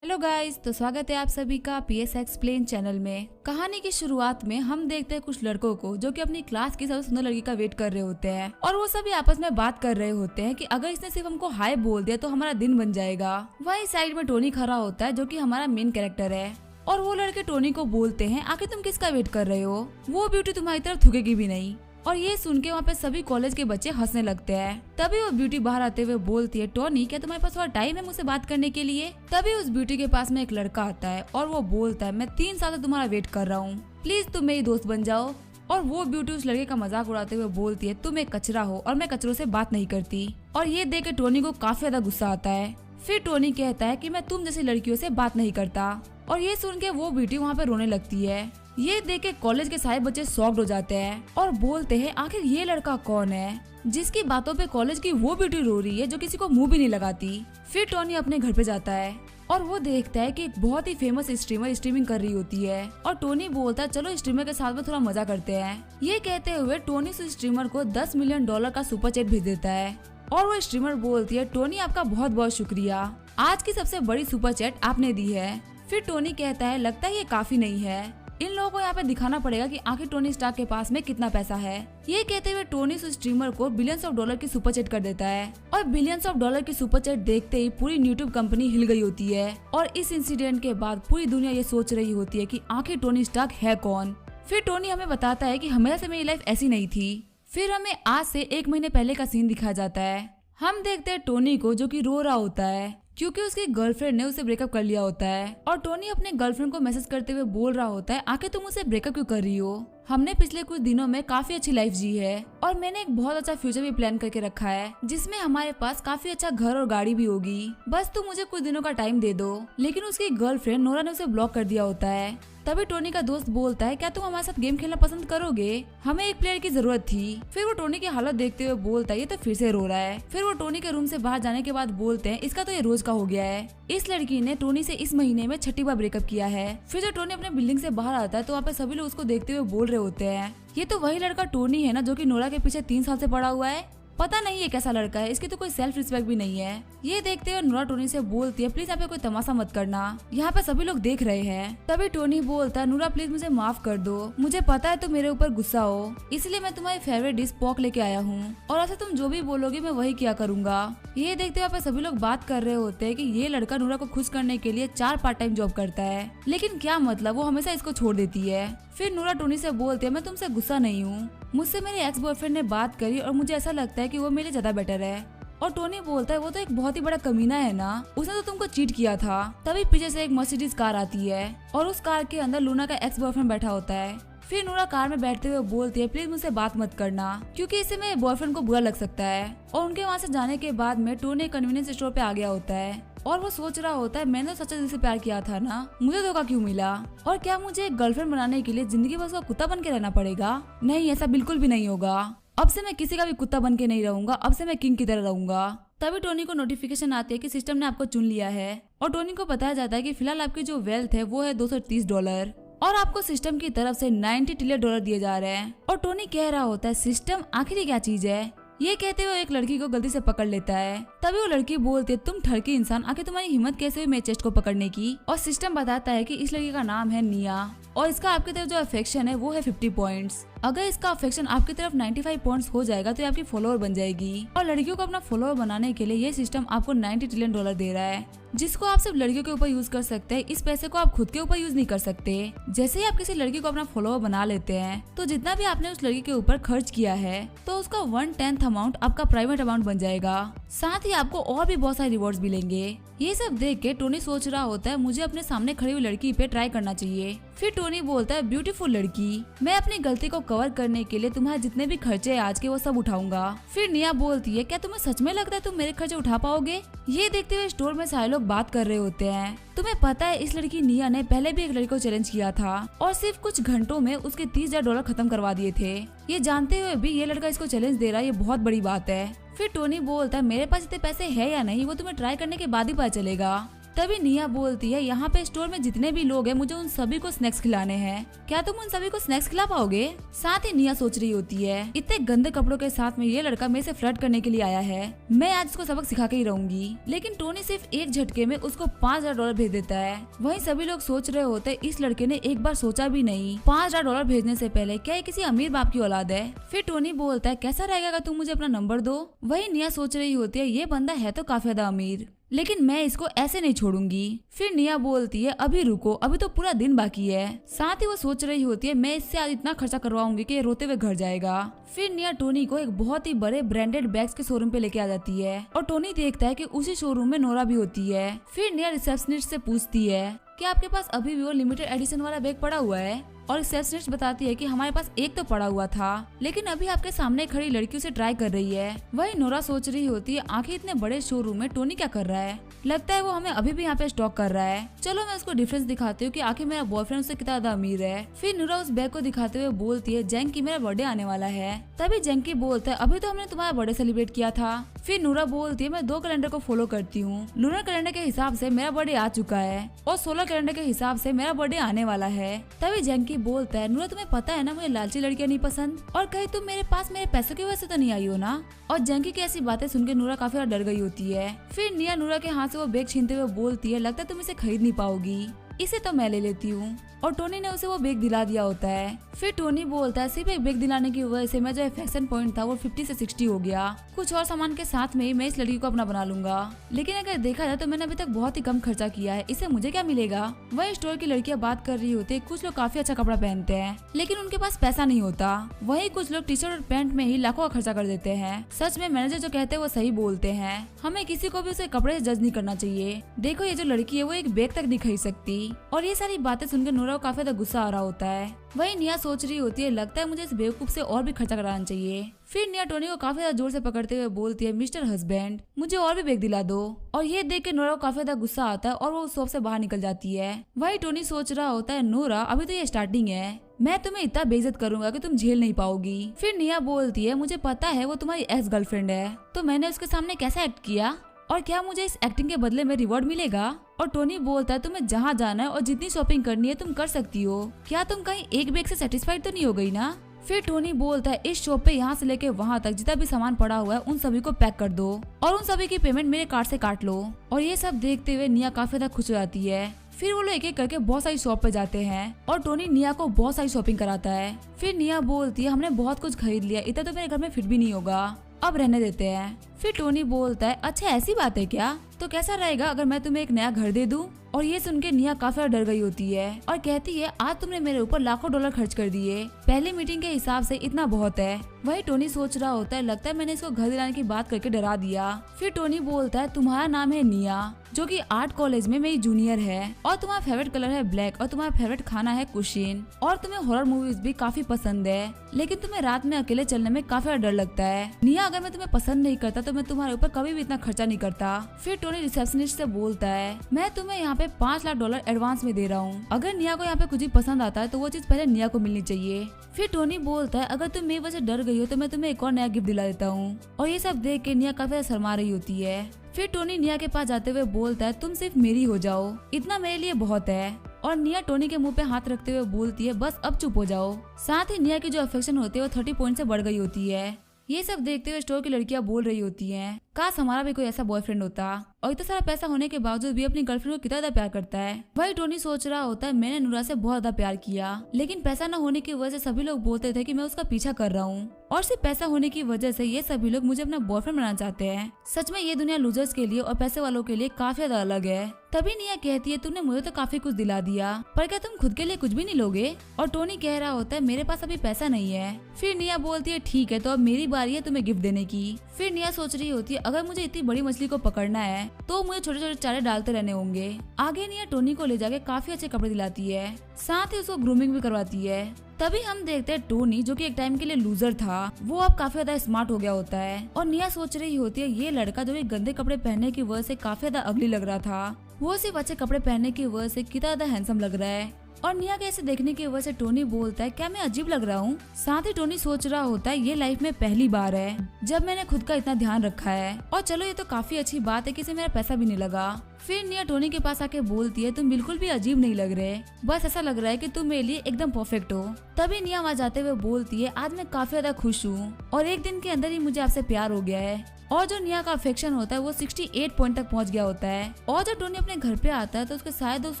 Hello guys, तो स्वागत है आप सभी का पीएस एक्सप्लेन चैनल में। कहानी की शुरुआत में हम देखते हैं कुछ लड़कों को जो कि अपनी क्लास की सबसे सुंदर लड़की का वेट कर रहे होते हैं और वो सभी आपस में बात कर रहे होते हैं कि अगर इसने सिर्फ हमको हाय बोल दिया तो हमारा दिन बन जाएगा। वहीं साइड में टोनी खड़ा होता है जो कि हमारा मेन कैरेक्टर है और वो लड़के टोनी को बोलते हैं, आखिर तुम किसका वेट कर रहे हो, वो ब्यूटी तुम्हारी तरफ थूकेगी भी नहीं। और ये सुन के वहाँ पे सभी कॉलेज के बच्चे हंसने लगते हैं। तभी वो ब्यूटी बाहर आते हुए बोलती है, टोनी क्या तुम्हारे पास थोड़ा टाइम है मुझसे बात करने के लिए। तभी उस ब्यूटी के पास में एक लड़का आता है और वो बोलता है, मैं 3 साल से तुम्हारा वेट कर रहा हूँ, प्लीज तुम मेरी दोस्त बन जाओ। और वो ब्यूटी उस लड़के का मजाक उड़ाते हुए बोलती है, तुम एक कचरा हो और मैं कचरों से बात नहीं करती। और ये देख के टोनी को काफी ज्यादा गुस्सा आता है। फिर टोनी कहता है कि मैं तुम जैसी लड़कियों से बात नहीं करता। और ये सुन के वो ब्यूटी वहाँ पे रोने लगती है। ये देख के कॉलेज के सारे बच्चे शॉक्ड हो जाते हैं और बोलते हैं, आखिर ये लड़का कौन है जिसकी बातों पे कॉलेज की वो ब्यूटी रो रही है जो किसी को मुंह भी नहीं लगाती। फिर टोनी अपने घर पे जाता है और वो देखता है कि एक बहुत ही फेमस स्ट्रीमर स्ट्रीमिंग कर रही होती है और टोनी बोलता है, चलो स्ट्रीमर के साथ में थोड़ा मजा करते हैं। ये कहते हुए टोनी उस स्ट्रीमर को $10 मिलियन का सुपर चैट भेज देता है और वो स्ट्रीमर बोलती है, टोनी आपका बहुत बहुत शुक्रिया, आज की सबसे बड़ी सुपर चैट आपने दी है। फिर टोनी कहता है, लगता है ये काफी नहीं है, इन लोगों को यहाँ पे दिखाना पड़ेगा कि आखिर टोनी स्टार्क के पास में कितना पैसा है। ये कहते हुए टोनी उस स्ट्रीमर को बिलियंस ऑफ डॉलर की सुपर चैट कर देता है और बिलियंस ऑफ डॉलर की सुपर चैट देखते ही पूरी यूट्यूब कंपनी हिल गई होती है। और इस इंसिडेंट के बाद पूरी दुनिया ये सोच रही होती है कि आखिर टोनी स्टार्क है कौन। फिर टोनी हमें बताता है कि हमेशा से मेरी लाइफ ऐसी नहीं थी। फिर हमें आज से 1 महीने पहले का सीन दिखाया जाता है। हम देखते हैं टोनी को जो कि रो रहा होता है क्योंकि उसकी गर्लफ्रेंड ने उसे ब्रेकअप कर लिया होता है और टोनी अपने गर्लफ्रेंड को मैसेज करते हुए बोल रहा होता है, आखिर तुम उसे ब्रेकअप क्यों कर रही हो, हमने पिछले कुछ दिनों में काफी अच्छी लाइफ जी है और मैंने एक बहुत अच्छा फ्यूचर भी प्लान करके रखा है जिसमें हमारे पास काफी अच्छा घर और गाड़ी भी होगी, बस तुम मुझे कुछ दिनों का टाइम दे दो। लेकिन उसकी गर्लफ्रेंड नोरा ने उसे ब्लॉक कर दिया होता है। तभी टोनी का दोस्त बोलता है, क्या तुम हमारे साथ गेम खेलना पसंद करोगे, हमें एक प्लेयर की जरूरत थी। फिर वो टोनी की हालत देखते हुए बोलता है, ये तो फिर से रो रहा है। फिर वो टोनी के रूम से बाहर जाने के बाद बोलते हैं, इसका तो ये रोज का हो गया है, इस लड़की ने टोनी से इस महीने में 6ठी बार ब्रेकअप किया है। फिर जब टोनी अपने बिल्डिंग से बाहर आता है तो वहाँ पे सभी लोग उसको देखते हुए बोल रहे होते हैं, ये तो वही लड़का टोनी है ना जो कि नोरा के पीछे 3 साल से पड़ा हुआ है, पता नहीं ये कैसा लड़का है, इसकी तो कोई सेल्फ रिस्पेक्ट भी नहीं है। ये देखते हुए नोरा टोनी से बोलती है, प्लीज यहाँ पे कोई तमाशा मत करना, यहाँ पे सभी लोग देख रहे हैं। तभी टोनी बोलता है, नोरा प्लीज मुझे माफ कर दो, मुझे पता है तुम मेरे ऊपर गुस्सा हो, इसलिए मैं तुम्हारी फेवरेट डिश पॉक लेके आया हूँ और ऐसे तुम जो भी बोलोगे मैं वही किया करूंगा। ये देखते हुए सभी लोग बात कर रहे होते हैं कि ये लड़का नोरा को खुश करने के लिए 4 पार्ट टाइम जॉब करता है, लेकिन क्या मतलब, वो हमेशा इसको छोड़ देती है। फिर नोरा टोनी से बोलती है, मैं तुमसे गुस्सा नहीं हूँ, मुझसे मेरे एक्स बॉयफ्रेंड ने बात करी और मुझे ऐसा लगता है कि वो मेरे ज्यादा बेटर है। और टोनी बोलता है, वो तो एक बहुत ही बड़ा कमीना है ना, उसने तो तुमको चीट किया था। तभी पीछे से एक मर्सिडीज कार आती है और उस कार के अंदर लूना का एक्स बॉयफ्रेंड बैठा होता है। फिर नोरा कार में बैठते हुए बोलती है, प्लीज मुझसे बात मत करना क्योंकि इससे मेरे बॉयफ्रेंड को बुरा लग सकता है। और उनके वहाँ से जाने के बाद में टोनी कन्वीनियंस स्टोर पे आ गया होता है और वो सोच रहा होता है, मैंने तो सच्चे दिल से प्यार किया था ना, मुझे धोखा क्यों मिला, और क्या मुझे एक गर्लफ्रेंड बनाने के लिए जिंदगी भर उसका कुत्ता बन के रहना पड़ेगा। नहीं, ऐसा बिल्कुल भी नहीं होगा, अब से मैं किसी का भी कुत्ता बन के नहीं रहूंगा, अब से मैं किंग की तरह रहूंगा। तभी टोनी को नोटिफिकेशन आती है कि सिस्टम ने आपको चुन लिया है और टोनी को बताया जाता है कि फिलहाल आपकी जो वेल्थ है वो है $230 और आपको सिस्टम की तरफ से $90 ट्रिलियन दिए जा रहे हैं। और टोनी कह रहा होता है, सिस्टम आखिर क्या चीज है। ये कहते हुए एक लड़की को गलती से पकड़ लेता है। तभी वो लड़की बोलती है, तुम ठरकी इंसान, आखिर तुम्हारी हिम्मत कैसे हुई मेरे चेस्ट को पकड़ने की। और सिस्टम बताता है कि इस लड़की का नाम है निया और इसका आपकी तरफ जो अफेक्शन है वो है 50 पॉइंट्स। अगर इसका अफेक्शन आपकी तरफ 95 पॉइंट्स हो जाएगा तो ये आपकी फॉलोअर बन जाएगी। और लड़कियों को अपना फॉलोअर बनाने के लिए ये सिस्टम आपको $90 ट्रिलियन दे रहा है जिसको आप सिर्फ लड़कियों के ऊपर यूज कर सकते हैं। इस पैसे को आप खुद के ऊपर यूज नहीं कर सकते। जैसे ही आप किसी लड़की को अपना फॉलोअर बना लेते हैं तो जितना भी आपने उस लड़की के ऊपर खर्च किया है तो उसका 1/10 अमाउंट आपका प्राइवेट अमाउंट बन जाएगा। साथ ही आपको और भी बहुत सारे रिवॉर्ड्स मिलेंगे। ये सब देख के टोनी सोच रहा होता है, मुझे अपने सामने खड़ी हुई लड़की पे ट्राई करना चाहिए। फिर टोनी बोलता है, ब्यूटीफुल लड़की, मैं अपनी गलती को कवर करने के लिए तुम्हारे जितने भी खर्चे हैं आज के वो सब उठाऊंगा। फिर निया बोलती है, क्या तुम्हें सच में लगता है तुम मेरे खर्चे उठा पाओगे। ये देखते हुए स्टोर में सारे लोग बात कर रहे होते हैं। तुम्हें पता है इस लड़की निया ने पहले भी एक लड़की को चैलेंज किया था और सिर्फ कुछ घंटों में उसके $30,000 खत्म करवा दिए थे। ये जानते हुए भी ये लड़का इसको चैलेंज दे रहा है, ये बहुत बड़ी बात है। फिर टोनी बोलता है, मेरे पास इतने पैसे है या नहीं वो तुम्हें ट्राई करने के बाद ही पता चलेगा। तभी निया बोलती है यहाँ पे स्टोर में जितने भी लोग हैं मुझे उन सभी को स्नैक्स खिलाने हैं, क्या तुम उन सभी को स्नैक्स खिला पाओगे? साथ ही निया सोच रही होती है इतने गंदे कपड़ों के साथ में ये लड़का मेरे से फ्लर्ट करने के लिए आया है, मैं आज उसको सबक सिखा के ही रहूंगी। लेकिन टोनी सिर्फ एक झटके में उसको $5,000 भेज देता है। वहीं सभी लोग सोच रहे होते इस लड़के ने एक बार सोचा भी नहीं $5,000 भेजने से पहले क्या ये किसी अमीर बाप की औलाद है। फिर टोनी बोलता है कैसा रहेगा अगर तुम मुझे अपना नंबर दो। वही निया सोच रही होती है ये बंदा है तो काफी ज्यादा अमीर, लेकिन मैं इसको ऐसे नहीं छोड़ूंगी। फिर निया बोलती है अभी रुको, अभी तो पूरा दिन बाकी है। साथ ही वो सोच रही होती है मैं इससे आज इतना खर्चा करवाऊंगी कि ये रोते हुए घर जाएगा। फिर निया टोनी को एक बहुत ही बड़े ब्रांडेड बैग्स के शोरूम पे लेके आ जाती है और टोनी देखता है कि उसी शोरूम में नोरा भी होती है। फिर निया रिसेप्शनिस्ट से पूछती है कि आपके पास अभी भी वो लिमिटेड एडिशन वाला बैग पड़ा हुआ है, और रिसेप्शनिस्ट बताती है कि हमारे पास एक तो पड़ा हुआ था लेकिन अभी आपके सामने खड़ी लड़की उसे ट्राई कर रही है। वही नोरा सोच रही होती है आखिर इतने बड़े शोरूम में टोनी क्या कर रहा है, लगता है वो हमें अभी भी यहाँ पे स्टॉक कर रहा है। चलो मैं उसको डिफरेंस दिखाती हूँ कि आखिर मेरा बॉयफ्रेंड उससे कितना ज्यादा अमीर है। फिर नोरा उस बैग को दिखाते हुए बोलती है जैंकी मेरा बर्थडे आने वाला है। तभी जैंकी बोलता है अभी तो हमने तुम्हारा बर्थडे सेलिब्रेट किया था। फिर नोरा बोलती है मैं 2 कैलेंडर को फॉलो करती हूँ, लूनर कैलेंडर के हिसाब से मेरा बर्थडे आ चुका है और सोलर कैलेंडर के हिसाब से मेरा बर्थडे आने वाला है। तभी जैंकी बोलता है नोरा तुम्हें पता है ना मुझे लालची लड़कियां नहीं पसंद, और कहीं तुम मेरे पास मेरे पैसों की वजह से तो नहीं आई हो ना। और जैंकी की ऐसी बातें सुनकर नोरा काफी ज्यादा डर गई होती है। फिर निया नोरा के हाथ से वो बैग छीनते हुए बोलती है लगता है तुम इसे खरीद नहीं पाओगी, इसे तो मैं ले लेती हूँ। और टोनी ने उसे वो बैग दिला दिया होता है। फिर टोनी बोलता है सिर्फ एक बैग दिलाने की वजह से मैं जो अफेक्शन पॉइंट था वो 50 से 60 हो गया, कुछ और सामान के साथ में ही मैं इस लड़की को अपना बना लूंगा। लेकिन अगर देखा जाए तो मैंने अभी तक बहुत ही कम खर्चा किया है, इससे मुझे क्या मिलेगा। वही स्टोर की लड़कियां बात कर रही होती है, कुछ लोग काफी अच्छा कपड़ा पहनते हैं लेकिन उनके पास पैसा नहीं होता। वही कुछ लोग टी शर्ट और पैंट में ही लाखों का खर्चा कर देते हैं। सच में मैनेजर जो कहते हैं वो सही बोलते हैं, हमें किसी को भी उसके कपड़े से जज नहीं करना चाहिए। देखो ये जो लड़की है वो एक बैग तक नहीं खरीद सकती। और ये सारी बातें सुनकर नोरा को काफी ज्यादा गुस्सा आ रहा होता है। वही निया सोच रही होती है लगता है मुझे इस बेवकूफ से और भी खर्चा कराना चाहिए। फिर निया टोनी को काफी ज्यादा जोर से पकड़ते हुए बोलती है मिस्टर हस्बैंड मुझे और भी बैग दिला दो। और ये देख के नोरा को काफी ज्यादा गुस्सा आता है और वो उस शॉप से बाहर निकल जाती है। वही टोनी सोच रहा होता है नोरा अभी तो ये स्टार्टिंग है, मैं तुम्हें इतना बेइज्जत करूंगा कि तुम झेल नहीं पाओगी। फिर निया बोलती है मुझे पता है वो तुम्हारी एक्स गर्लफ्रेंड है, तो मैंने उसके सामने कैसा एक्ट किया और क्या मुझे इस एक्टिंग के बदले में रिवॉर्ड मिलेगा। और टोनी बोलता है तुम्हें जहाँ जाना है और जितनी शॉपिंग करनी है तुम कर सकती हो, क्या तुम कहीं एक बैग से सेटिस्फाइड तो नहीं हो गई ना। फिर टोनी बोलता है इस शॉप पे यहाँ से लेके वहाँ तक जितना भी सामान पड़ा हुआ है उन सभी को पैक कर दो और उन सभी की पेमेंट मेरे कार्ड से काट लो। और ये सब देखते हुए निया काफी ज्यादा खुश हो जाती है। फिर वो लोग एक एक करके बहुत सारी शॉप पे जाते हैं और टोनी निया को बहुत सारी शॉपिंग कराता है। फिर निया बोलती है हमने बहुत कुछ खरीद लिया, इतना तो मेरे घर में फिट भी नहीं होगा, अब रहने देते हैं। फिर टोनी बोलता है अच्छा ऐसी बात है क्या, तो कैसा रहेगा अगर मैं तुम्हें एक नया घर दे दूं। और ये सुन के निया काफी डर गई होती है और कहती है आज तुमने मेरे ऊपर लाखों डॉलर खर्च कर दिए, पहली मीटिंग के हिसाब से इतना बहुत है। वही टोनी सोच रहा होता है लगता है मैंने इसको घर दिलाने की बात करके डरा दिया। फिर टोनी बोलता है तुम्हारा नाम है निया जो कि आर्ट कॉलेज में मेरी जूनियर है और तुम्हारा फेवरेट कलर है ब्लैक और तुम्हारा फेवरेट खाना है कुशीन और तुम्हें हॉरर मूवीज भी काफी पसंद है, लेकिन तुम्हें रात में अकेले चलने में काफी डर लगता है। निया अगर मैं तुम्हें पसंद नहीं करता तो मैं तुम्हारे ऊपर कभी भी इतना खर्चा नहीं करता। फिर टोनी रिसेप्शनिस्ट से बोलता है मैं तुम्हें यहाँ पे $5 लाख एडवांस में दे रहा हूँ, अगर निया को यहाँ पे कुछ भी पसंद आता है तो वो चीज पहले निया को मिलनी चाहिए। फिर टोनी बोलता है अगर तुम मेरी वजह से डर गई हो तो मैं तुम्हें एक और नया गिफ्ट दिला देता हूँ। और ये सब देख के निया काफी शर्मा रही होती है। फिर टोनी निया के पास जाते हुए बोलता है तुम सिर्फ मेरी हो जाओ, इतना मेरे लिए बहुत है। और निया टोनी के मुंह पे हाथ रखते हुए बोलती है बस अब चुप हो जाओ। साथ ही निया की जो अफेक्शन होती है वो 30 पॉइंट से बढ़ गई होती है। ये सब देखते हुए स्टोर की लड़कियां बोल रही होती हैं काश हमारा भी कोई ऐसा बॉयफ्रेंड होता, और इतना सारा पैसा होने के बावजूद भी अपनी गर्लफ्रेंड को कितना ज्यादा प्यार करता है। वही टोनी सोच रहा होता है मैंने नूरा से बहुत ज्यादा प्यार किया, लेकिन पैसा न होने की वजह से सभी लोग बोलते थे कि मैं उसका पीछा कर रहा हूँ, और सिर्फ पैसा होने की वजह से ये सभी लोग मुझे अपना बॉयफ्रेंड बनाना चाहते हैं। सच में ये दुनिया लूजर्स के लिए और पैसे वालों के लिए काफी ज्यादा अलग है। तभी निया कहती है तुमने मुझे तो काफी कुछ दिला दिया, पर क्या तुम खुद के लिए कुछ भी नहीं लोगे। और टोनी कह रहा होता है मेरे पास अभी पैसा नहीं है। फिर निया बोलती है ठीक है तो अब मेरी बारी है तुम्हें गिफ्ट देने की। फिर निया सोच रही होती है अगर मुझे इतनी बड़ी मछली को पकड़ना है तो मुझे छोटे छोटे चारे डालते रहने होंगे। आगे निया टोनी को ले जाके काफी अच्छे कपड़े दिलाती है, साथ ही उसको ग्रूमिंग भी करवाती है। तभी हम देखते हैं टोनी जो कि एक टाइम के लिए लूजर था वो अब काफी ज्यादा स्मार्ट हो गया होता है। और निया सोच रही होती है ये लड़का जो कि गंदे कपड़े पहनने की वजह से काफी ज्यादा अगली लग रहा था, वो सिर्फ अच्छे कपड़े पहनने की वजह से कितना ज्यादा हैंडसम लग रहा है। और निया के ऐसे देखने की वजह से टोनी बोलता है क्या मैं अजीब लग रहा हूँ। साथ ही टोनी सोच रहा होता है ये लाइफ में पहली बार है जब मैंने खुद का इतना ध्यान रखा है, और चलो ये तो काफी अच्छी बात है कि इसे मेरा पैसा भी नहीं लगा। फिर निया टोनी के पास आके बोलती है तुम बिल्कुल भी अजीब नहीं लग रहे, बस ऐसा लग रहा है कि तुम मेरे लिए एकदम परफेक्ट हो। तभी निया वहाँ जाते हुए बोलती है आज मैं काफी ज्यादा खुश हूँ और एक दिन के अंदर ही मुझे आपसे प्यार हो गया है। और जो निया का अफेक्शन होता है वो 68 पॉइंट तक पहुंच गया होता है। और जब टोनी अपने घर पे आता है तो उसके सारे दोस्त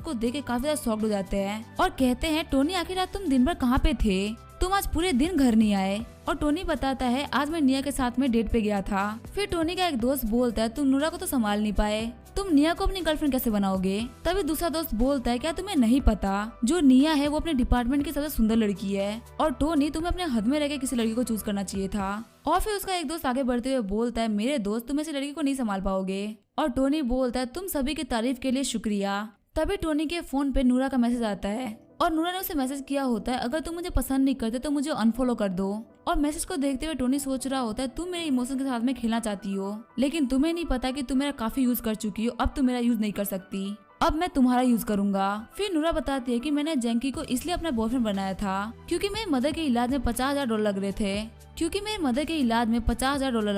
उसको देख के काफी ज्यादा शॉक्ड हो जाते हैं और कहते हैं टोनी आखिर आज तुम दिन भर कहाँ पे थे, तुम आज पूरे दिन घर नहीं आए। और टोनी बताता है आज मैं निया के साथ में डेट पे गया था। फिर टोनी का एक दोस्त बोलता है तुम नूरा को तो संभाल नहीं पाए, तुम निया को अपनी गर्लफ्रेंड कैसे बनाओगे। तभी दूसरा दोस्त बोलता है क्या तुम्हें नहीं पता जो निया है वो अपने डिपार्टमेंट की सबसे सुंदर लड़की है और टोनी तुम्हें अपने हद में रह के किसी लड़की को चूज करना चाहिए था। और फिर उसका एक दोस्त आगे बढ़ते हुए बोलता है मेरे दोस्त तुम ऐसी लड़की को नहीं संभाल पाओगे। और टोनी बोलता है तुम सभी की तारीफ के लिए शुक्रिया। तभी टोनी के फोन पे नूरा का मैसेज आता है और नूरा ने उसे मैसेज किया होता है अगर तुम मुझे पसंद नहीं करते तो मुझे अनफॉलो कर दो। और मैसेज को देखते हुए टोनी सोच रहा होता है तुम मेरे इमोशन के साथ में खेलना चाहती हो लेकिन तुम्हें नहीं पता कि तुम मेरा काफी यूज कर चुकी हो, अब तुम मेरा यूज नहीं कर सकती, अब मैं तुम्हारा यूज करूंगा। फिर नूरा बताती है कि मैंने जैंकी को इसलिए अपना बॉयफ्रेंड बनाया था क्योंकि मेरे मदर के इलाज में $50,000 लग